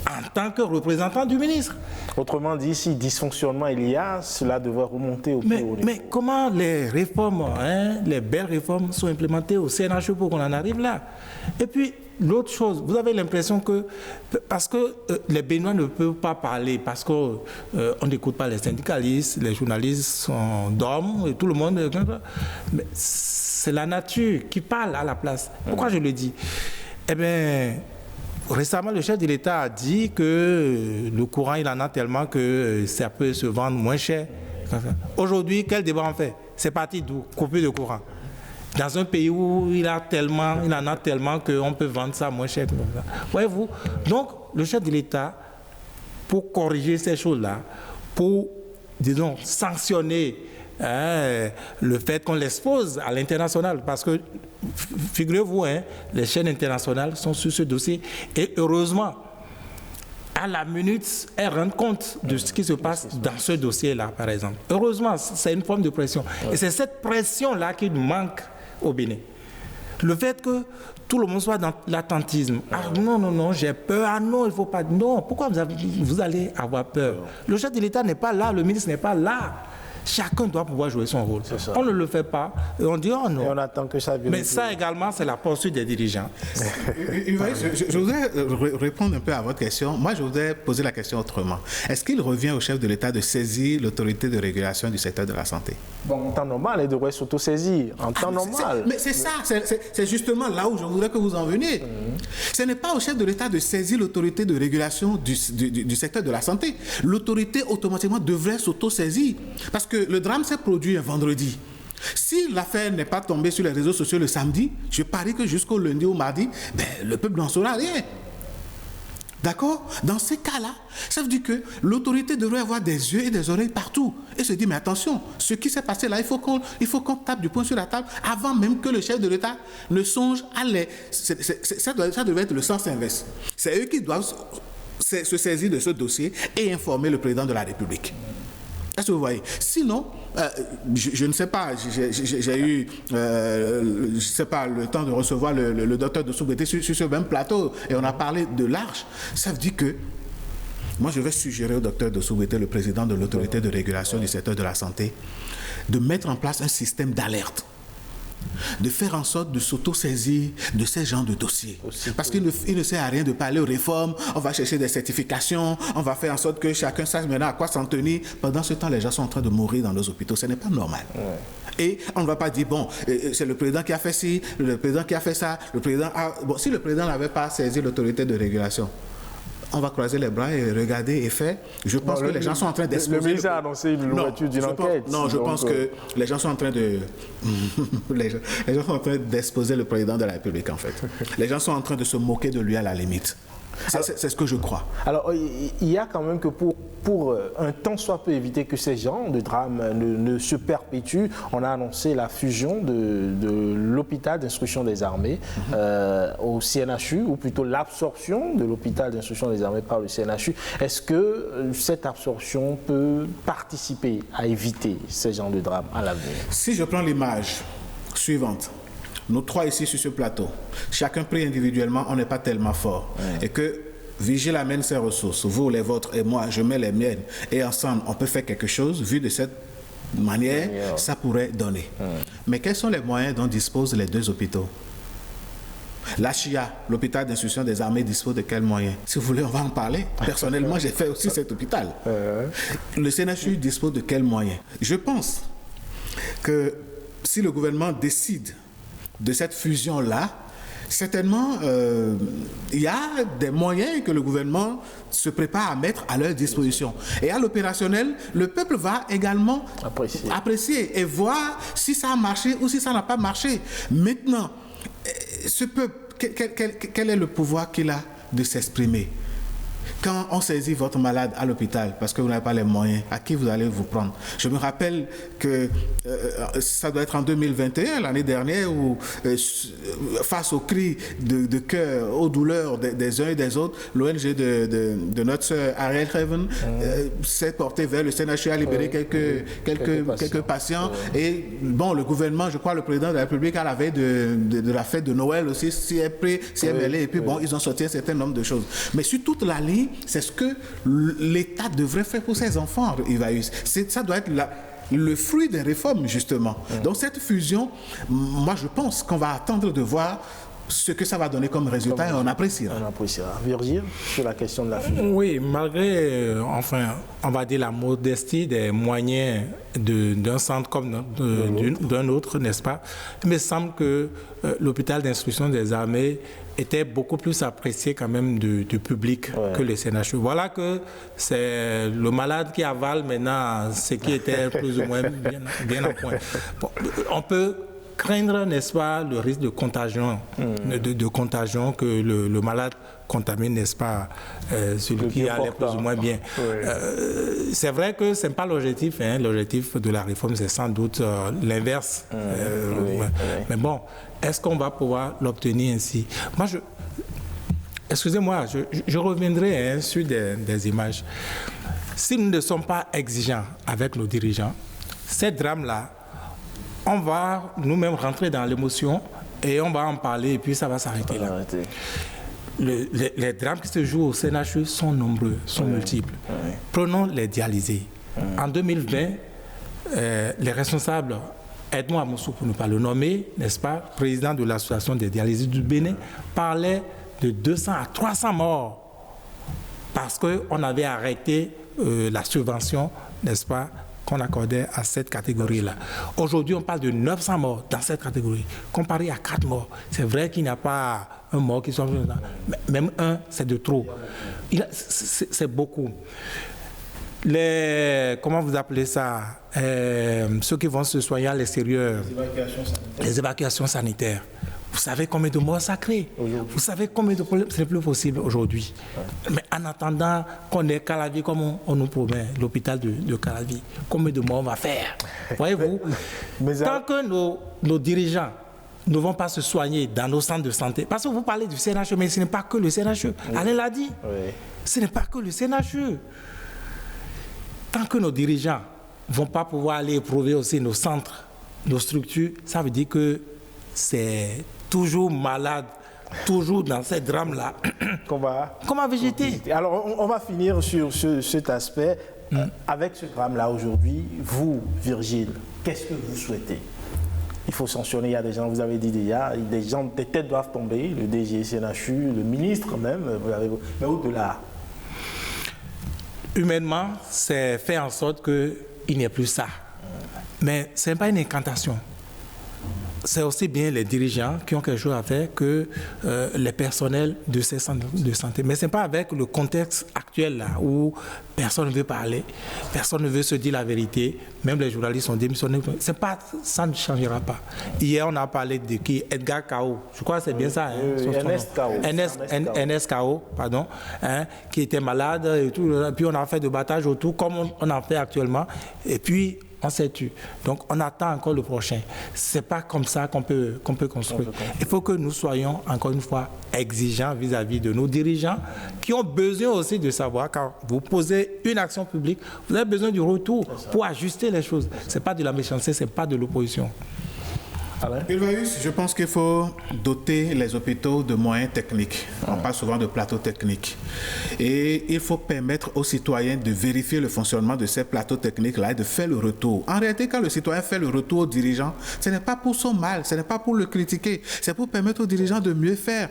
O: en tant que représentant du ministre.
A: Autrement dit, si dysfonctionnement il y a, cela devrait remonter au plus haut niveau.
O: Mais comment les réformes, les belles réformes sont implémentées au CNHU pour qu'on en arrive là? Et puis, l'autre chose, vous avez l'impression que, parce que les Béninois ne peuvent pas parler, parce qu'on n'écoute pas les syndicalistes, les journalistes dorment, et tout le monde... Mais c'est la nature qui parle à la place. Pourquoi je le dis? Récemment, le chef de l'État a dit que le courant, il en a tellement que ça peut se vendre moins cher. Aujourd'hui, quel débat on fait? C'est parti d'où? Couper de courant. Dans un pays où il en a tellement qu'on peut vendre ça moins cher. Voyez-vous? Donc, le chef de l'État, pour corriger ces choses-là, pour, disons, sanctionner le fait qu'on l'expose à l'international, parce que, figurez-vous, les chaînes internationales sont sur ce dossier, et heureusement, à la minute, elles rendent compte de ce qui se passe dans ce dossier-là, par exemple. Heureusement, c'est une forme de pression. Et c'est cette pression-là qui nous manque au Bénin. Le fait que tout le monde soit dans l'attentisme. Ah non, j'ai peur. Ah non, il ne faut pas. Non, pourquoi vous allez avoir peur? Le chef de l'État n'est pas là, le ministre n'est pas là. Chacun doit pouvoir jouer son rôle. On ne le fait pas et on dit oh non.
A: Et on attend que ça vienne.
O: Mais ça également, c'est la poursuite des dirigeants.
R: Je voudrais répondre un peu à votre question. Moi, je voudrais poser la question autrement. Est-ce qu'il revient au chef de l'État de saisir l'autorité de régulation du secteur de la santé?
A: Bon, en temps normal, il devrait s'autosaisir. En temps normal.
R: Mais c'est ça, c'est justement là où je voudrais que vous en veniez. Ce n'est pas au chef de l'État de saisir l'autorité de régulation du secteur de la santé. L'autorité, automatiquement, devrait s'autosaisir. Parce que le drame s'est produit un vendredi. Si l'affaire n'est pas tombée sur les réseaux sociaux le samedi, je parie que jusqu'au lundi ou mardi, le peuple n'en saura rien. D'accord? Dans ces cas-là, ça veut dire que l'autorité devrait avoir des yeux et des oreilles partout. Et se dire, mais attention, ce qui s'est passé là, il faut qu'on tape du poing sur la table avant même que le chef de l'État ne songe à les... Ça devait être le sens inverse. C'est eux qui doivent se saisir de ce dossier et informer le président de la République. Est-ce que vous voyez? Sinon, je ne sais pas, j'ai eu, je sais pas, le temps de recevoir le docteur de Soubété sur ce même plateau et on a parlé de l'Arche. Ça veut dire que moi, je vais suggérer au docteur de Soubété, le président de l'autorité de régulation du secteur de la santé, de mettre en place un système d'alerte, de faire en sorte de s'auto-saisir de ces genres de dossiers. Parce qu'il ne sert à rien de parler aux réformes, on va chercher des certifications, on va faire en sorte que chacun sache maintenant à quoi s'en tenir. Pendant ce temps, les gens sont en train de mourir dans nos hôpitaux. Ce n'est pas normal. Ouais. Et on ne va pas dire, bon, c'est le président qui a fait ci, le président qui a fait ça, le président a... Bon, si le président n'avait pas saisi l'autorité de régulation, on va croiser les bras et regarder et faire. Je pense que les gens sont en train d'exposer...
A: Le ministre a annoncé l'ouverture d'une enquête.
R: Je pense que les gens sont en train de... les gens sont en train d'exposer le président de la République, en fait. Les gens sont en train de se moquer de lui à la limite. C'est ce que je crois. Alors,
A: il y a quand même que pour un temps soit peu éviter que ces genres de drames ne se perpétuent, on a annoncé la fusion de l'hôpital d'instruction des armées au CNHU, ou plutôt l'absorption de l'hôpital d'instruction des armées par le CNHU. Est-ce que cette absorption peut participer à éviter ces genres de drames à l'avenir?
R: Si je prends l'image suivante, nous trois ici sur ce plateau, chacun pris individuellement, on n'est pas tellement fort. Ouais. Et que Vigile amène ses ressources, vous les vôtres et moi, je mets les miennes, et ensemble, on peut faire quelque chose. Vu de cette manière, ça pourrait donner. Mais quels sont les moyens dont disposent les deux hôpitaux? L'HIA, l'hôpital d'instruction des armées, dispose de quels moyens? Si vous voulez, on va en parler. Personnellement, j'ai fait aussi cet hôpital. Le CNHU dispose de quels moyens? Je pense que si le gouvernement décide de cette fusion-là, certainement, il y a des moyens que le gouvernement se prépare à mettre à leur disposition. Et à l'opérationnel, le peuple va également apprécier et voir si ça a marché ou si ça n'a pas marché. Maintenant, ce peuple, quel est le pouvoir qu'il a de s'exprimer? Quand on saisit votre malade à l'hôpital parce que vous n'avez pas les moyens, à qui vous allez vous prendre? Je me rappelle que ça doit être en 2021, l'année dernière, où face aux cris de cœur, aux douleurs des uns et des autres, l'ONG de notre sœur Ariel Heaven s'est portée vers le CNHU à libérer quelques patients. Et bon, le gouvernement, je crois le président de la République, à la veille de la fête de Noël aussi, s'y est mêlé. Et puis bon, ils ont sorti un certain nombre de choses. Mais sur toute la ligne, c'est ce que l'État devrait faire pour ses enfants, Ivaïus. Ça doit être le fruit des réformes, justement. Donc cette fusion, moi je pense qu'on va attendre de voir ce que ça va donner comme résultat et on appréciera.
A: On appréciera. Virgile, sur la question de la fusion.
O: Oui, malgré, enfin, on va dire la modestie des moyens d'un centre comme d'un autre, n'est-ce pas? Il me semble que l'hôpital d'instruction des armées était beaucoup plus apprécié quand même du public que le CNHU. Voilà que c'est le malade qui avale maintenant ce qui était plus ou moins bien en point. Bon, on peut craindre, n'est-ce pas, le risque de contagion, de contagion que le malade contamine, n'est-ce pas, celui qui allait plus ou moins bien. C'est vrai que ce n'est pas l'objectif. L'objectif de la réforme, c'est sans doute l'inverse. Mais bon, est-ce qu'on va pouvoir l'obtenir ainsi? Moi, excusez-moi, je reviendrai sur des images. Si nous ne sommes pas exigeants avec nos dirigeants, ces drames-là, on va nous-mêmes rentrer dans l'émotion et on va en parler et puis ça va s'arrêter là. Les drames qui se jouent au CNHU sont nombreux, sont multiples. Prenons les dialysés. En 2020, les responsables, Edmond Amoussou, pour ne pas le nommer, n'est-ce pas, président de l'association des dialysés du Bénin, parlait de 200 à 300 morts parce qu'on avait arrêté la subvention, n'est-ce pas, qu'on accordait à cette catégorie-là. Aujourd'hui, on parle de 900 morts dans cette catégorie, comparé à 4 morts. C'est vrai qu'il n'y a pas un mort qui soit... Même un, c'est de trop. C'est beaucoup. Comment vous appelez ça? Ceux qui vont se soigner à l'extérieur. Les évacuations sanitaires. Vous savez combien de morts ça crée? Vous savez combien de problèmes? Ce n'est plus possible aujourd'hui. Mais en attendant qu'on ait Calavi comme on nous promet, l'hôpital de Calavi, combien de morts on va faire? Voyez-vous? Tant que nos dirigeants ne vont pas se soigner dans nos centres de santé, parce que vous parlez du CNHU, mais ce n'est pas que le CNHU. Alain l'a dit. Ce n'est pas que le CNHU. Tant que nos dirigeants ne vont pas pouvoir aller éprouver aussi nos centres, nos structures, ça veut dire que c'est toujours malade, toujours dans ces drames-là
A: qu'on va
O: végéter.
A: Alors, on va finir sur cet aspect. Avec ce drame-là aujourd'hui, vous, Virgile, qu'est-ce que vous souhaitez? Il faut sanctionner, il y a des gens, vous avez dit déjà, des têtes doivent tomber, le DG, CNHU, le ministre même, mais au-delà.
O: Humainement, c'est faire en sorte qu'il n'y ait plus ça. Mais ce n'est pas une incantation. C'est aussi bien les dirigeants qui ont quelque chose à faire que les personnels de ces centres de santé. Mais ce n'est pas avec le contexte actuel là où personne ne veut parler, personne ne veut se dire la vérité, même les journalistes sont démissionnés. Ça ne changera pas. Hier, on a parlé de qui? Edgar Kao. Je crois que c'est bien ça. Ernest Kao, pardon, qui était malade et tout. Puis on a fait de battage autour, comme on en fait actuellement. Et puis, on s'est tué. Donc, on attend encore le prochain. Ce n'est pas comme ça qu'on peut construire. Il faut que nous soyons, encore une fois, exigeants vis-à-vis de nos dirigeants qui ont besoin aussi de savoir, quand vous posez une action publique, vous avez besoin du retour pour ajuster les choses. Ce n'est pas de la méchanceté, ce n'est pas de l'opposition.
R: Je pense qu'il faut doter les hôpitaux de moyens techniques. On parle souvent de plateaux techniques. Et il faut permettre aux citoyens de vérifier le fonctionnement de ces plateaux techniques-là et de faire le retour. En réalité, quand le citoyen fait le retour aux dirigeants, ce n'est pas pour son mal, ce n'est pas pour le critiquer, c'est pour permettre aux dirigeants de mieux faire.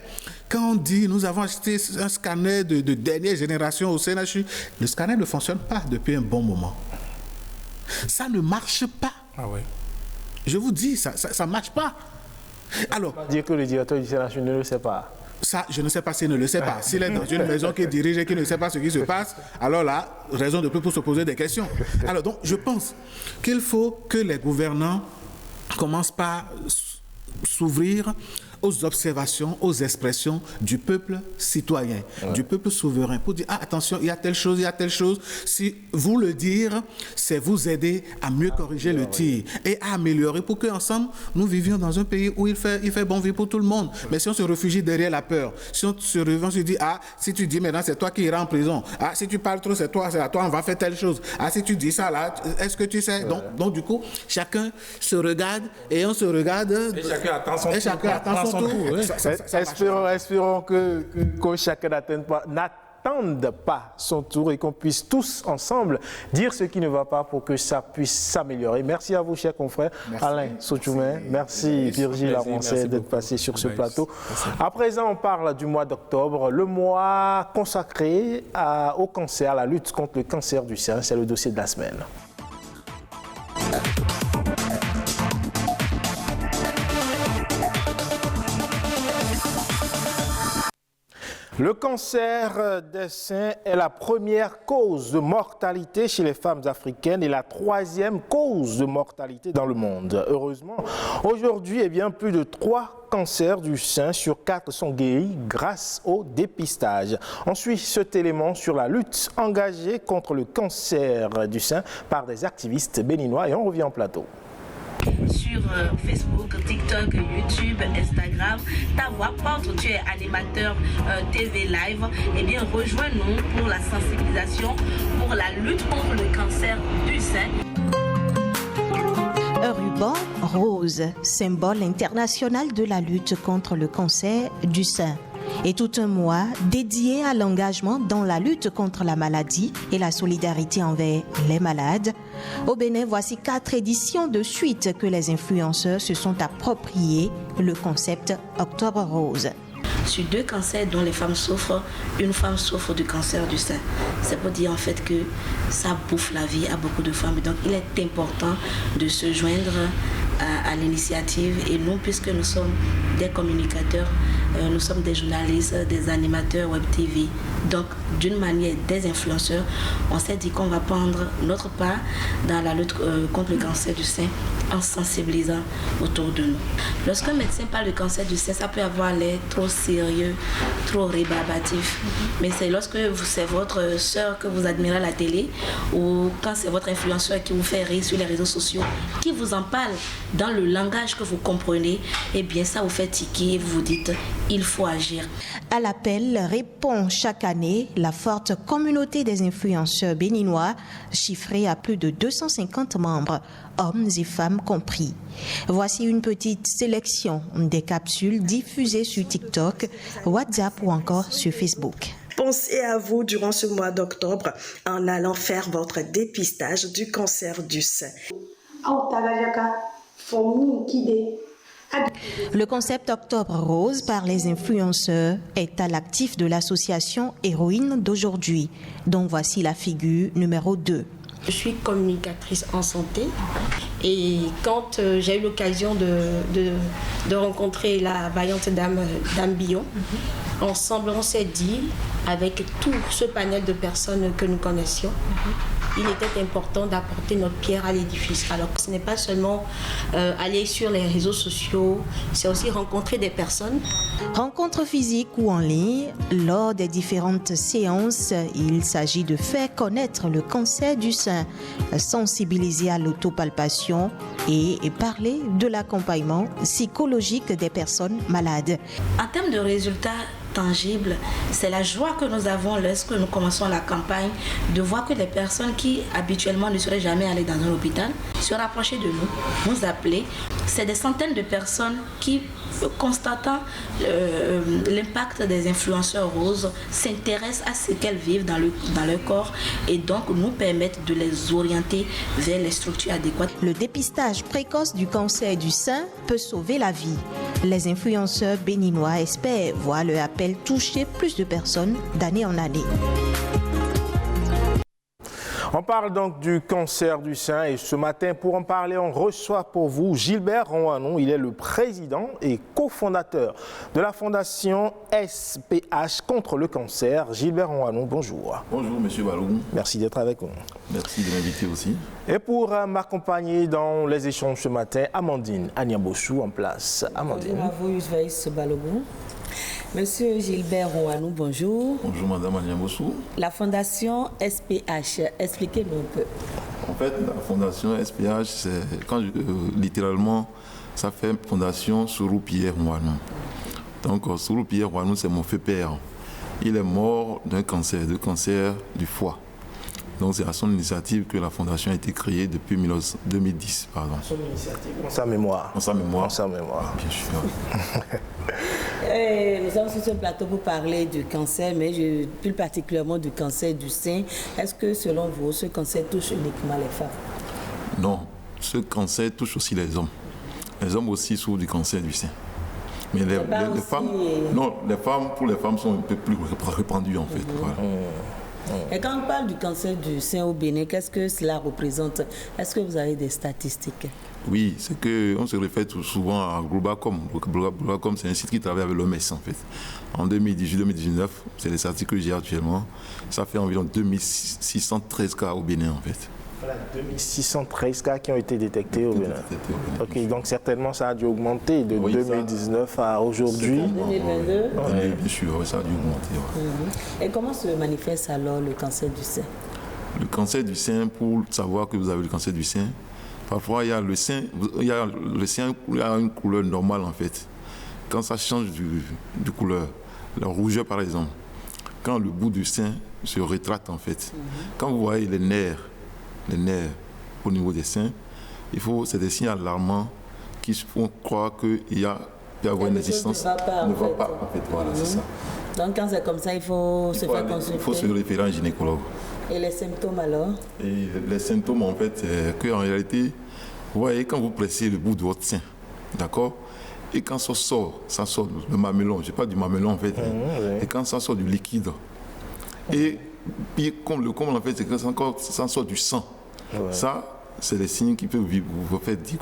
R: Quand on dit nous avons acheté un scanner de dernière génération au CNHU, le scanner ne fonctionne pas depuis un bon moment. Ça ne marche pas.
O: Ah ouais.
R: Je vous dis, ça ne marche pas. Alors,
A: dire que le directeur du CNHU ne le sait pas.
R: Ça, je ne sais pas s'il ne le sait pas. S'il est dans une maison qu'il dirige et qu'il ne sait pas ce qui se passe, alors là, raison de plus pour se poser des questions. Alors donc, je pense qu'il faut que les gouvernants commencent par s'ouvrir aux observations, aux expressions du peuple citoyen, du peuple souverain, pour dire, attention, il y a telle chose, si vous le dire, c'est vous aider à mieux corriger le tir et à améliorer pour qu'ensemble, nous vivions dans un pays où il fait bon vivre pour tout le monde. Mais si on se réfugie derrière la peur, si on se dit, si tu dis maintenant, c'est toi qui iras en prison, si tu parles trop, c'est à toi, on va faire telle chose, si tu dis ça là, est-ce que tu sais? Donc du coup, chacun se regarde et on se regarde
O: et chacun attend son tour.
A: Espérons que chacun n'attende pas son tour et qu'on puisse tous ensemble dire ce qui ne va pas pour que ça puisse s'améliorer. Merci à vous, chers confrères. Merci. Alain Sochoumen, merci Virgile Arancet d'être passé sur ce plateau. À présent, on parle du mois d'octobre, le mois consacré au cancer, à la lutte contre le cancer du sein. C'est le dossier de la semaine. Le cancer des seins est la première cause de mortalité chez les femmes africaines et la troisième cause de mortalité dans le monde. Heureusement, aujourd'hui, plus de 3 cancers du sein sur 4 sont guéris grâce au dépistage. On suit cet élément sur la lutte engagée contre le cancer du sein par des activistes béninois et on revient en plateau.
S: Sur Facebook, TikTok, YouTube, Instagram, ta voix porte, tu es animateur TV live, rejoins-nous pour la sensibilisation, pour la lutte contre le cancer du sein.
T: Un ruban rose, symbole international de la lutte contre le cancer du sein. Et tout un mois dédié à l'engagement dans la lutte contre la maladie et la solidarité envers les malades. Au Bénin, voici 4 éditions de suite que les influenceurs se sont appropriés le concept Octobre Rose.
S: Sur 2 cancers dont les femmes souffrent, une femme souffre du cancer du sein. C'est pour dire en fait que ça bouffe la vie à beaucoup de femmes. Donc il est important de se joindre à l'initiative et nous, puisque nous sommes des communicateurs, nous sommes des journalistes, des animateurs web TV, donc d'une manière des influenceurs, on s'est dit qu'on va prendre notre part dans la lutte contre le cancer du sein en sensibilisant autour de nous. Lorsqu'un médecin parle du cancer du sein, ça peut avoir l'air trop sérieux, trop rébarbatif, mais c'est lorsque c'est votre soeur que vous admirez à la télé ou quand c'est votre influenceur qui vous fait rire sur les réseaux sociaux, qui vous en parle dans le langage que vous comprenez, ça vous fait tiquer et vous vous dites il faut agir.
T: À l'appel répond chaque année année la forte communauté des influenceurs béninois, chiffrée à plus de 250 membres, hommes et femmes compris. Voici une petite sélection des capsules diffusées sur TikTok, WhatsApp ou encore sur Facebook.
U: Pensez à vous durant ce mois d'octobre en allant faire votre dépistage du cancer du sein.
T: Le concept Octobre Rose par les influenceurs est à l'actif de l'association Héroïne d'aujourd'hui, dont voici la figure numéro 2.
V: Je suis communicatrice en santé et quand j'ai eu l'occasion de rencontrer la vaillante dame Billon, ensemble on s'est dit, avec tout ce panel de personnes que nous connaissions, il était important d'apporter notre pierre à l'édifice. Alors que ce n'est pas seulement aller sur les réseaux sociaux, c'est aussi rencontrer des personnes.
T: Rencontres physiques ou en ligne, lors des différentes séances, il s'agit de faire connaître le cancer du sein, sensibiliser à l'autopalpation et parler de l'accompagnement psychologique des personnes malades.
V: En termes de résultats tangible, c'est la joie que nous avons lorsque nous commençons la campagne de voir que les personnes qui habituellement ne seraient jamais allées dans un hôpital se rapprocher de nous, nous appeler. C'est des centaines de personnes qui, constatant l'impact des influenceurs roses, s'intéressent à ce qu'elles vivent dans leur corps et donc nous permettent de les orienter vers les structures adéquates.
T: Le dépistage précoce du cancer du sein peut sauver la vie. Les influenceurs béninois espèrent voir le appel toucher plus de personnes d'année en année.
A: On parle donc du cancer du sein et ce matin, pour en parler, on reçoit pour vous Gilbert Rouanou. Il est le président et cofondateur de la fondation SPH contre le cancer. Gilbert Rouanou, bonjour.
W: Bonjour, monsieur Balogun.
A: Merci d'être avec nous.
W: Merci de m'inviter aussi.
A: Et pour m'accompagner dans les échanges ce matin, Amandine Agnabossou en place. Amandine.
X: Bonjour à vous, Yusvaïs Balogun. Monsieur Gilbert Rouanou, bonjour.
W: Bonjour, madame Agnabossou.
X: La fondation SPH, expliquez-nous un peu.
W: En fait, la fondation SPH, c'est littéralement, ça fait fondation Sourou Pierre Rouanou. Donc, Sourou Pierre Rouanou, c'est mon père. Il est mort d'un cancer, du foie. Donc, c'est à son initiative que la fondation a été créée depuis 2010. Pardon.
A: Son initiative, en sa mémoire.
W: En sa mémoire.
A: En sa mémoire.
W: Bien sûr.
X: Nous sommes sur ce plateau pour parler du cancer, mais plus particulièrement du cancer du sein. Est-ce que, selon vous, ce cancer touche uniquement les femmes?
W: Non, ce cancer touche aussi les hommes. Les hommes aussi souffrent du cancer du sein. Mais les femmes, non, pour les femmes sont un peu plus répandues en fait. Voilà.
X: Et quand on parle du cancer du sein au Bénin, qu'est-ce que cela représente? Est-ce que vous avez des statistiques?
W: Oui, c'est qu'on se réfère souvent à Globacom. Globacom, c'est un site qui travaille avec l'OMS en fait. En 2018-2019, c'est les statistiques que j'ai actuellement, ça fait environ 2613 cas au Bénin en fait.
A: Voilà, 2613 cas qui ont été détectés au Bénin. Ok, donc certainement ça a dû augmenter de 2019 à aujourd'hui.
X: 2022
W: oui, bien sûr, ça a dû augmenter.
X: Et comment se manifeste alors le cancer du sein?
W: Le cancer du sein, pour savoir que vous avez le cancer du sein, parfois il y a le sein a une couleur normale en fait. Quand ça change de couleur, la rougeur par exemple, quand le bout du sein se rétracte en fait, quand vous voyez les nerfs au niveau des seins, c'est des signes alarmants qui font croire qu'il peut y avoir une résistance. Ne va pas en fait, voilà, c'est ça.
X: Donc quand c'est comme ça, il faut se faire consulter.
W: Il faut se référer à un gynécologue.
X: Et les symptômes alors?
W: Et les symptômes en fait, c'est qu'en réalité, vous voyez, quand vous pressez le bout de votre sein, d'accord? Et quand ça sort le mamelon, je parle du mamelon en fait, et quand ça sort du liquide, et puis comme en fait, c'est que ça sort du sang. Ouais. Ça, c'est les signes qui peuvent vous faire dire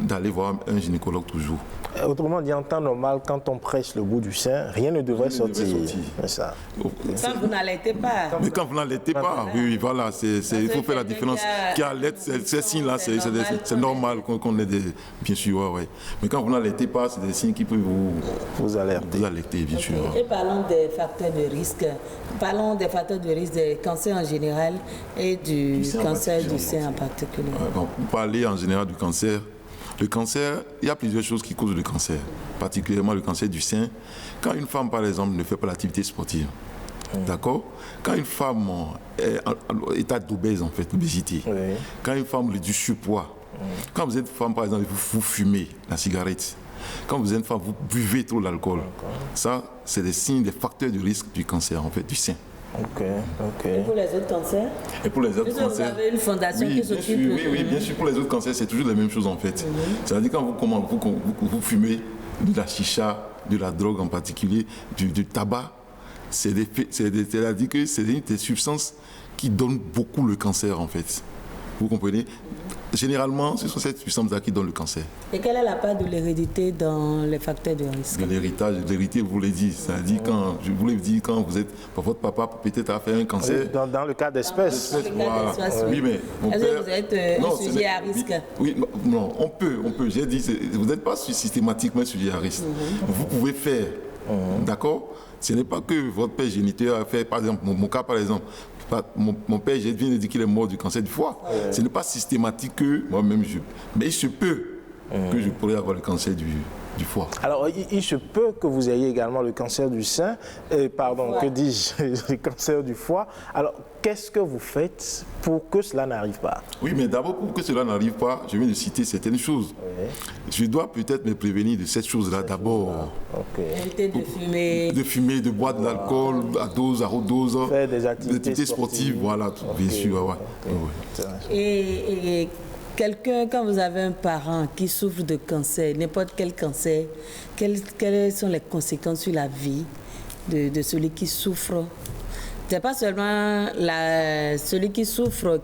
W: d'aller voir un gynécologue toujours.
A: Autrement dit, en temps normal, quand on presse le bout du sein, rien ne devrait sortir. Ça.
X: Quand vous n'allaitez pas.
W: Mais quand vous n'allaitez pas, oui, voilà, il faut faire la différence. Qui allait, ces signes-là, c'est normal qu'on ait des. Bien sûr, ouais. Mais quand vous n'allaitez pas, c'est des signes qui peuvent vous alerter, bien sûr.
X: Et parlons des facteurs de risque. Parlons des facteurs de risque des cancers en général et du cancer du sein en particulier.
W: Ouais, bon, pour parler en général du cancer, le cancer, il y a plusieurs choses qui causent le cancer, particulièrement le cancer du sein. Quand une femme, par exemple, ne fait pas l'activité sportive, D'accord? Quand une femme est en état d'obèse, en fait, d'obésité, quand une femme a du surpoids, quand vous êtes femme, par exemple, vous fumez la cigarette, quand vous êtes femme, vous buvez trop l'alcool, ça, c'est des signes, des facteurs de risque du cancer, en fait, du sein.
X: Et pour les autres cancers?
W: Et pour les autres cancers,
X: vous avez une fondation qui s'occupe
W: Oui, bien sûr, pour les autres cancers, c'est toujours la même chose, en fait. C'est-à-dire quand vous fumez de la chicha, de la drogue en particulier, du tabac, c'est-à-dire que c'est des substances qui donnent beaucoup le cancer, en fait. Vous comprenez? Généralement, ce sont ces substances-là qui donnent le cancer.
X: Et quelle est la part de l'hérédité dans les facteurs de risque?
W: De l'héritage, l'hérité, vous l'avez dit. C'est-à-dire je vous l'ai dit, quand vous êtes, votre papa peut-être a fait un cancer.
A: Dans le cas d'espèce.
W: Oui, mais
X: est-ce que vous êtes un sujet à risque?
W: Oui, non, on peut. J'ai dit, vous n'êtes pas systématiquement sujet à risque. Vous pouvez faire, d'accord? Ce n'est pas que votre père géniteur a fait, par exemple, mon cas par exemple, mon père vient de dire qu'il est mort du cancer du foie. Ce n'est pas systématique que moi-même mais il se peut que je pourrais avoir le cancer du foie.
A: Alors, il se peut que vous ayez également le cancer du sein, que dis-je, le cancer du foie. Alors, qu'est-ce que vous faites pour que cela n'arrive pas?
W: Oui, mais d'abord, pour que cela n'arrive pas, je viens de citer certaines choses. Je dois peut-être me prévenir de cette chose-là d'abord.
X: Éviter de fumer.
W: De fumer, de boire de l'alcool à dose, à haute dose.
A: Faire des activités
W: sportives, voilà, bien sûr.
X: Et quelqu'un, quand vous avez un parent qui souffre de cancer, n'importe quel cancer, quelles sont les conséquences sur la vie de celui qui souffre? C'est pas seulement celui qui souffre,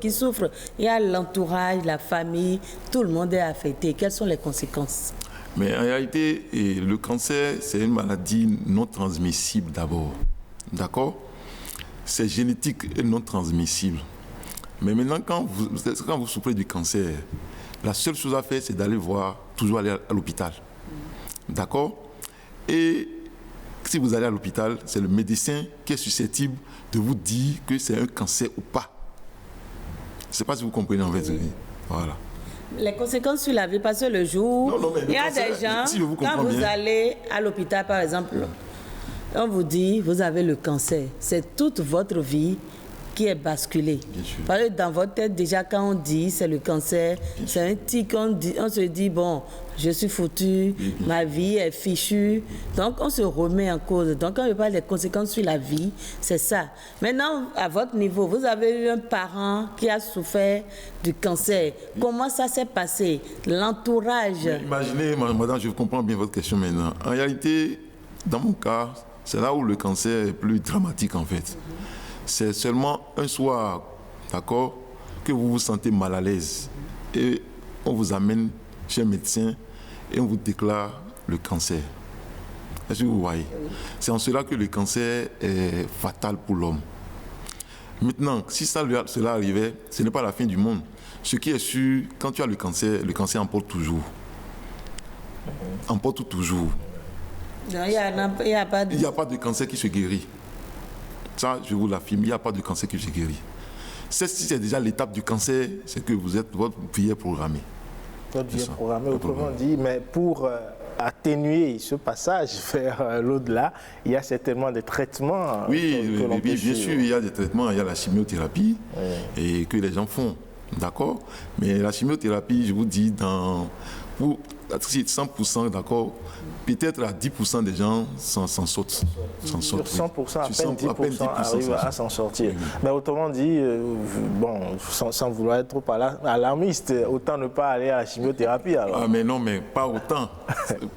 X: il y a l'entourage, la famille, tout le monde est affecté. Quelles sont les conséquences?
W: Mais en réalité, le cancer, c'est une maladie non transmissible d'abord. D'accord? C'est génétique et non transmissible. Mais maintenant, quand vous souffrez du cancer, la seule chose à faire, c'est toujours aller à l'hôpital. D'accord? Et si vous allez à l'hôpital, c'est le médecin qui est susceptible de vous dire que c'est un cancer ou pas. Je ne sais pas si vous comprenez en fait. Voilà.
X: Les conséquences sur la vie, parce que le jour, il y a des gens, quand vous allez à l'hôpital par exemple, on vous dit, vous avez le cancer. C'est toute votre vie qui est basculée. Parce que dans votre tête, déjà, quand on dit c'est le cancer, c'est un tic, on se dit, bon, je suis foutu, ma vie est fichue. Donc, on se remet en cause. Donc, quand je parle des conséquences sur la vie, c'est ça. Maintenant, à votre niveau, vous avez eu un parent qui a souffert du cancer. Comment ça s'est passé? L'entourage.
W: Imaginez, madame, je comprends bien votre question maintenant. En réalité, dans mon cas, c'est là où le cancer est plus dramatique, en fait. C'est seulement un soir, d'accord, que vous vous sentez mal à l'aise. Et on vous amène chez un médecin et on vous déclare le cancer. Est-ce que vous voyez? C'est en cela que le cancer est fatal pour l'homme. Maintenant, si cela arrivait, ce n'est pas la fin du monde. Ce qui est sûr, quand tu as le cancer emporte toujours. Emporte toujours.
X: Il n'y a pas
W: de cancer qui se guérit. Ça, je vous l'affirme, il n'y a pas de cancer qui se guérit. Si c'est déjà l'étape du cancer, c'est que votre vie est programmée.
A: Votre vie est programmée, autrement dit, mais pour atténuer ce passage vers l'au-delà, il y a certainement des traitements.
W: Oui, bien sûr, il y a des traitements, il y a la chimiothérapie et que les gens font, d'accord? Mais la chimiothérapie, je vous dis, pour 100%, d'accord, peut-être à 10% des gens s'en sortent.
A: Sur 100%, à peine 10% arrivent à s'en sortir. Mais autrement dit, sans vouloir être trop alarmiste, autant ne pas aller à la chimiothérapie alors.
W: Ah mais non, mais pas autant.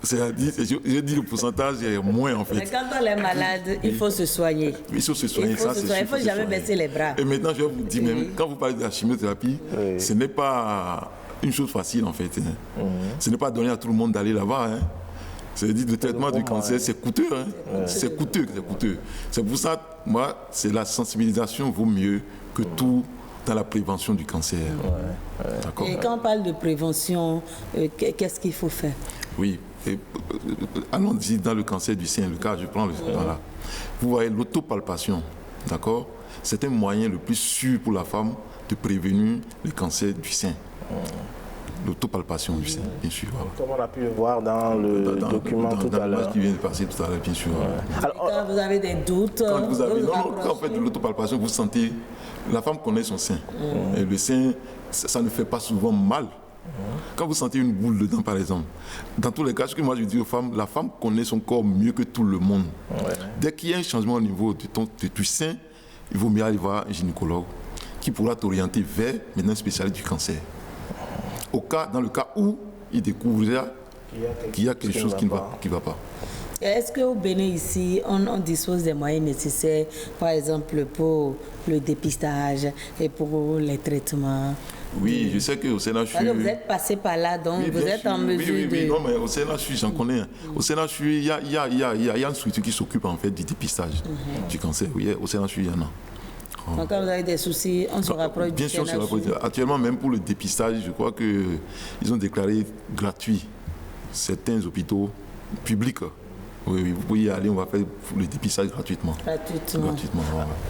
W: Je dis le pourcentage est moins en fait.
X: Mais quand on est malade, il faut se soigner.
W: Il faut se soigner,
X: il ne faut jamais baisser les bras.
W: Et maintenant, je vais vous dire, même, quand vous parlez de la chimiothérapie, ce n'est pas une chose facile en fait. Ce n'est pas donné à tout le monde d'aller là-bas. C'est-à-dire le traitement du cancer, c'est coûteux. C'est coûteux. C'est pour ça, moi, c'est la sensibilisation vaut mieux que tout dans la prévention du cancer.
X: Et quand on parle de prévention, qu'est-ce qu'il faut faire?
W: Oui, allons-y dans le cancer du sein, le cas, je prends voilà. Vous voyez l'autopalpation, d'accord? C'est un moyen le plus sûr pour la femme de prévenir le cancer du sein. l'autopalpation du sein, bien sûr. Voilà.
A: Comme on a pu le voir dans le document tout à l'heure.
W: Qui vient de passer tout à l'heure, bien sûr.
X: Ouais. Alors, quand vous avez des doutes,
W: quand vous faites de l'autopalpation, vous sentez, la femme connaît son sein. Et le sein, ça ne fait pas souvent mal. Quand vous sentez une boule dedans, par exemple, dans tous les cas, ce que moi je dis aux femmes, la femme connaît son corps mieux que tout le monde. Dès qu'il y a un changement au niveau de ton sein, il vaut mieux aller voir un gynécologue qui pourra t'orienter vers maintenant un spécialiste du cancer. Dans le cas où il découvrira qu'il y a quelque chose qui ne va pas.
X: Est-ce qu'au Bénin, ici, on dispose des moyens nécessaires, par exemple, pour le dépistage et pour les traitements?
W: Oui, je sais qu'au CNHU...
X: Vous êtes passé par là, donc
W: oui,
X: vous êtes en mesure de...
W: Oui, non, mais au CNHU, j'en connais. Au CNHU, il y a une structure qui s'occupe en fait du dépistage du cancer. Oui, au CNHU, il y en a.
X: Donc, quand vous avez des soucis, on se rapproche du CNHU.
W: Bien sûr, on se rapproche. Actuellement, même pour le dépistage, je crois qu'ils ont déclaré gratuit certains hôpitaux publics. Oui, vous pouvez y aller, on va faire le dépistage gratuitement.
X: Gratuitement.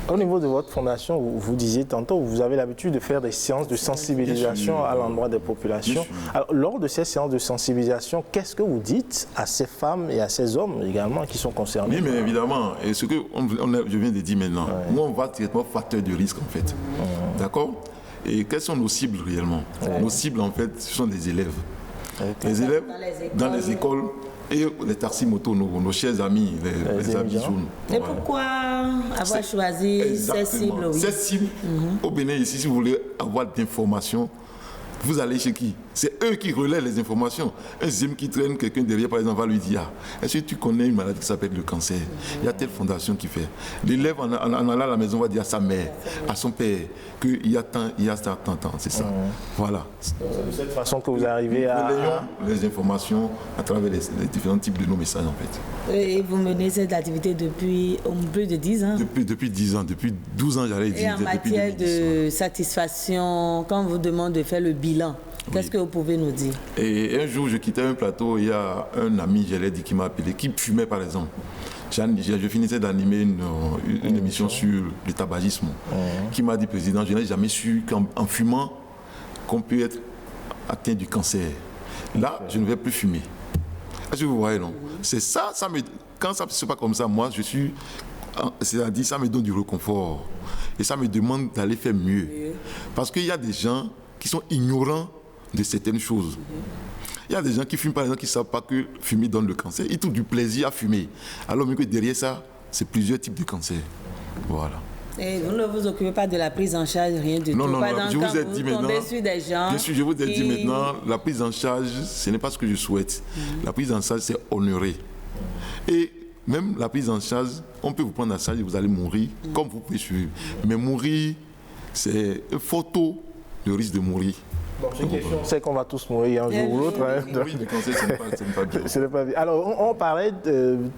A: Au niveau de votre fondation, vous disiez tantôt, vous avez l'habitude de faire des séances de sensibilisation à l'endroit des populations. Alors, lors de ces séances de sensibilisation, qu'est-ce que vous dites à ces femmes et à ces hommes également qui sont concernés?
W: Oui, mais évidemment, et ce que je viens de dire maintenant, nous on va directement facteur de risque en fait. D'accord? Et quelles sont nos cibles réellement? Nos cibles en fait, ce sont les élèves. Les élèves dans les écoles. Et les taximotos, nos chers amis, les habits jaunes.
X: Et pourquoi avoir choisi ces cibles?
W: Ces cibles, au Bénin, ici, si vous voulez avoir d'informations, vous allez chez qui? C'est eux qui relaient les informations. Un zim qui traîne quelqu'un derrière, par exemple, va lui dire est-ce que tu connais une maladie qui s'appelle le cancer? Il y a telle fondation qui fait. L'élève, en allant à la maison, va dire à sa mère, à son père, qu'il y a tant, c'est ça. Voilà.
A: C'est de cette façon que vous arrivez à...
W: Nous relayons les informations à travers les différents types de nos messages, en fait.
X: Et vous menez cette activité depuis plus de 10 ans?
W: Depuis 10 ans, depuis 12 ans, j'allais dire.
X: Et en matière de satisfaction, quand on vous demande de faire le bilan, qu'est-ce que vous pouvez nous dire?
W: Et un jour, je quittais un plateau, il y a un ami, je l'ai dit, qui m'a appelé, qui fumait par exemple. Je finissais d'animer une émission sur le tabagisme, qui m'a dit, président, je n'ai jamais su qu'en fumant, qu'on peut être atteint du cancer. Là, je ne vais plus fumer. Est-ce que vous voyez, non? C'est ça, quand ça ne se passe pas comme ça, moi, c'est-à-dire, ça me donne du réconfort. Et ça me demande d'aller faire mieux. Parce qu'il y a des gens qui sont ignorants de certaines choses. Il y a des gens qui fument, par exemple, qui ne savent pas que fumer donne le cancer. Ils trouvent du plaisir à fumer. Alors même que derrière ça, c'est plusieurs types de cancers. Voilà.
X: Et vous ne vous occupez pas de la prise en charge, rien du tout?
W: Non, je vous ai dit maintenant.
X: Sur des gens
W: bien sûr, je vous ai dit maintenant, la prise en charge, ce n'est pas ce que je souhaite. La prise en charge, c'est honorer. Et même la prise en charge, on peut vous prendre en charge et vous allez mourir, comme vous pouvez suivre. Mais mourir, c'est un photo de risque de mourir.
A: Bon, c'est qu'on va tous mourir un jour ou l'autre.
W: Oui, le cancer, ce n'est pas bien.
A: Alors, on parlait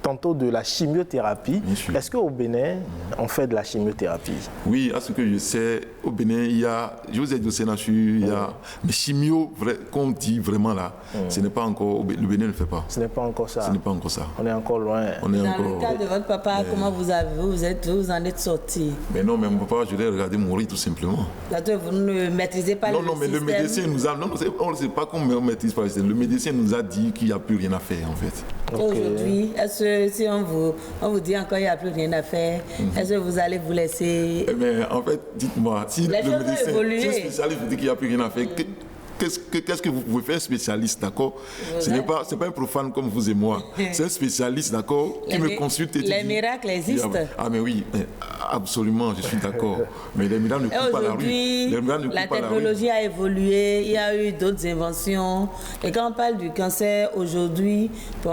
A: tantôt de la chimiothérapie. Est-ce qu'au Bénin, on fait de la chimiothérapie?
W: Oui, à ce que je sais, au Bénin, il y a, je vous ai dit au CNHU, il y a, mais chimio, qu'on dit vraiment là, ce n'est pas encore, le Bénin ne le fait pas.
A: Ce n'est pas encore ça.
W: Ce n'est pas encore ça.
A: On est encore loin.
X: Dans le cas de votre papa, comment vous en êtes sorti?
W: Mais non, mais mon papa, je l'ai regardé mourir tout simplement.
X: Vous ne maîtrisez pas le système?
W: Non, mais le médecin nous a... Non, on ne sait pas qu'on ne maîtrise pas le système. Le médecin nous a dit qu'il n'y a plus rien à faire, en fait.
X: Aujourd'hui, est-ce que si on vous dit encore qu'il n'y a plus rien à faire, est-ce que vous allez vous laisser...
W: Mais en fait, dites-moi, si le médecin, si un spécialiste vous dit qu'il n'y a plus rien à faire, qu'est-ce que vous pouvez faire, un spécialiste, d'accord? Ce n'est pas un profane comme vous et moi. C'est un spécialiste, d'accord, qui me consulte et
X: les miracles existent.
W: Ah, mais oui, absolument, je suis d'accord. Mais les miracles ne coupent pas la rue.
X: La technologie a évolué, il y a eu d'autres inventions. Et quand on parle du cancer aujourd'hui,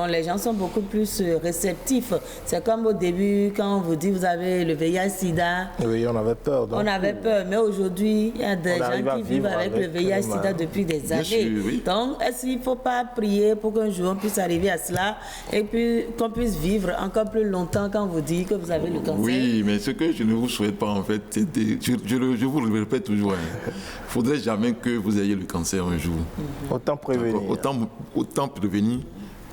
X: les gens sont beaucoup plus réceptifs. C'est comme au début, quand on vous dit vous avez le VIH-Sida.
A: Oui, on avait peur.
X: On avait peur, mais aujourd'hui, il y a des gens qui vivent avec le VIH-Sida depuis des années.
W: Sûr, oui.
X: Donc, est-ce qu'il ne faut pas prier pour qu'un jour on puisse arriver à cela et puis qu'on puisse vivre encore plus longtemps quand on vous dit que vous avez le cancer?
W: Oui, mais ce que je ne vous souhaite pas en fait, je vous le répète toujours, il ne faudrait jamais que vous ayez le cancer un jour.
A: Autant prévenir.
W: Autant prévenir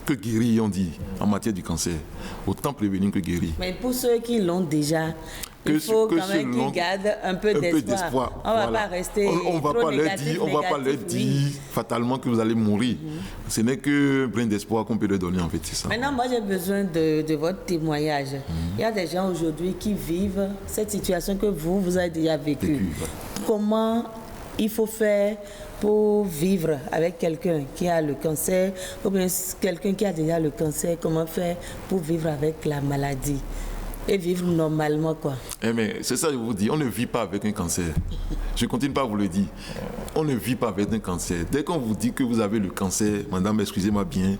W: que guérir, on dit, en matière du cancer. Autant prévenir que guérir.
X: Mais pour ceux qui l'ont déjà, il faut quand même qu'ils gardent un peu d'espoir. On ne va pas rester
W: on va
X: trop
W: pas
X: négatif.
W: On ne va pas leur dire fatalement que vous allez mourir. Ce n'est que plein d'espoir qu'on peut leur donner, en fait, c'est ça.
X: Maintenant, moi, j'ai besoin de votre témoignage. Il y a des gens aujourd'hui qui vivent cette situation que vous avez déjà vécue. Comment il faut faire pour vivre avec quelqu'un qui a le cancer, ou bien quelqu'un qui a déjà le cancer, comment faire pour vivre avec la maladie et vivre normalement, quoi.
W: Mais c'est ça que je vous dis, on ne vit pas avec un cancer. Je continue pas à vous le dire. On ne vit pas avec un cancer. Dès qu'on vous dit que vous avez le cancer, madame, excusez-moi bien,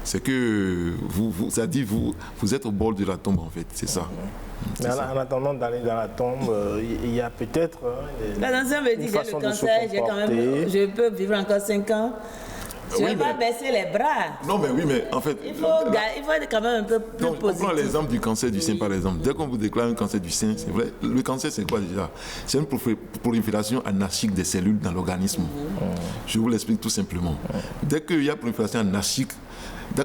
W: c'est que vous êtes au bord de la tombe, en fait, c'est ça.
A: Mais en attendant d'aller dans la tombe, il y a peut-être
X: l'ancien me dit que j'ai le cancer, je peux vivre encore 5 ans. Je ne vais pas baisser les bras.
W: Non, mais oui, mais en fait...
X: Il faut être quand même un peu plus positif.
W: On prend l'exemple du cancer du sein, par exemple. Dès qu'on vous déclare un cancer du sein, c'est vrai, le cancer, c'est quoi déjà? C'est une prolifération anarchique des cellules dans l'organisme. Je vous l'explique tout simplement. Dès qu'il y a prolifération anarchique,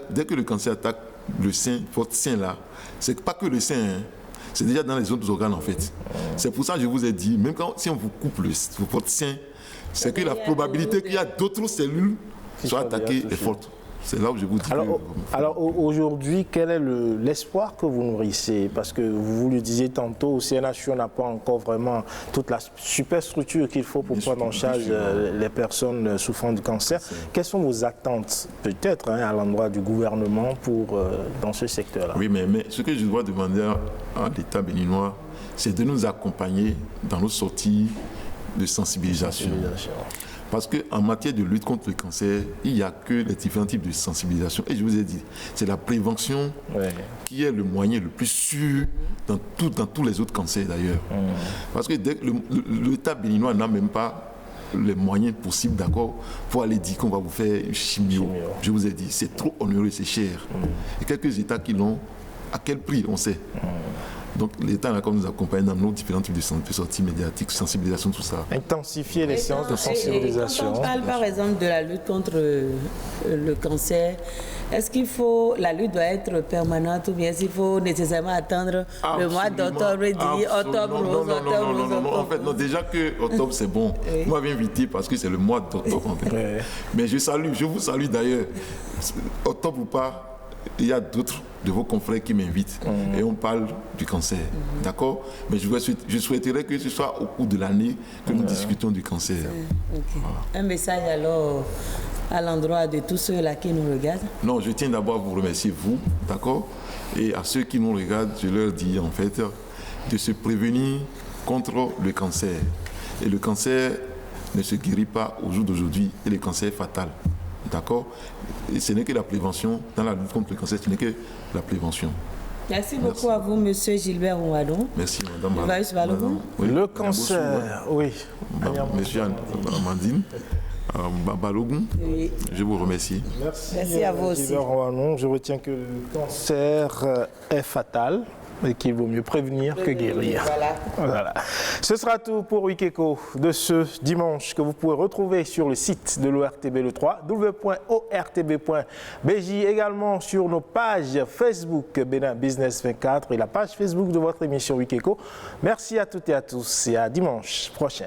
W: dès que le cancer attaque le sein, votre sein là, c'est pas que le sein, hein, c'est déjà dans les autres organes en fait. C'est pour ça que je vous ai dit, même si on vous coupe votre sein, c'est que la probabilité qu'il y a d'autres cellules soient attaquées est forte. C'est là où je vous dis.
A: Alors aujourd'hui, quel est l'espoir que vous nourrissez? Parce que vous le disiez tantôt, au CNHU, on n'a pas encore vraiment toute la superstructure qu'il faut pour prendre en charge les personnes souffrant du cancer. Quelles sont vos attentes, peut-être, à l'endroit du gouvernement dans ce secteur-là?
W: Oui, mais ce que je dois demander à l'État béninois, c'est de nous accompagner dans nos sorties de sensibilisation. Parce qu'en matière de lutte contre le cancer, il n'y a que les différents types de sensibilisation. Et je vous ai dit, c'est la prévention qui est le moyen le plus sûr dans tous les autres cancers d'ailleurs. Parce que l'État béninois n'a même pas les moyens possibles, d'accord, pour aller dire qu'on va vous faire une chimio. Je vous ai dit, c'est trop onéreux, c'est cher. Et quelques États qui l'ont, à quel prix, on sait. Donc l'État a comme nous accompagne dans nos différents types de sorties médiatiques, sensibilisation, tout ça.
A: Intensifier les séances de sensibilisation.
X: Quand on parle par exemple de la lutte contre le cancer, est-ce qu'il faut, la lutte doit être permanente ou bien s'il faut nécessairement attendre le mois d'octobre et dire octobre rose, octobre rose?
W: Non, en fait, non, déjà que octobre c'est bon. Vous m'avez invité parce que c'est le mois d'octobre en fait. Mais je vous salue d'ailleurs. Octobre ou pas, il y a d'autres de vos confrères qui m'invitent et on parle du cancer, d'accord? Mais je souhaiterais que ce soit au cours de l'année que nous discutons du cancer.
X: Voilà. Un message alors à l'endroit de tous ceux-là qui nous regardent?
W: Non, je tiens d'abord à vous remercier, vous, d'accord? Et à ceux qui nous regardent, je leur dis en fait de se prévenir contre le cancer. Et le cancer ne se guérit pas au jour d'aujourd'hui et le cancer est fatal. D'accord? Et ce n'est que la prévention. Dans la lutte contre le cancer, ce n'est que la prévention.
X: Merci beaucoup à vous, monsieur Gilbert Ouadon.
W: Merci, madame.
A: Le cancer, oui.
W: Monsieur Amandine Balogun, je vous remercie.
X: Merci à vous aussi.
A: Gilbert Ouadon, je retiens que le cancer est fatal et qu'il vaut mieux prévenir que guérir. Voilà. Ce sera tout pour Week Echo de ce dimanche que vous pouvez retrouver sur le site de l'ORTB le 3, w.ortb.bj, également sur nos pages Facebook Bénin Business 24 et la page Facebook de votre émission Week Echo. Merci à toutes et à tous et à dimanche prochain.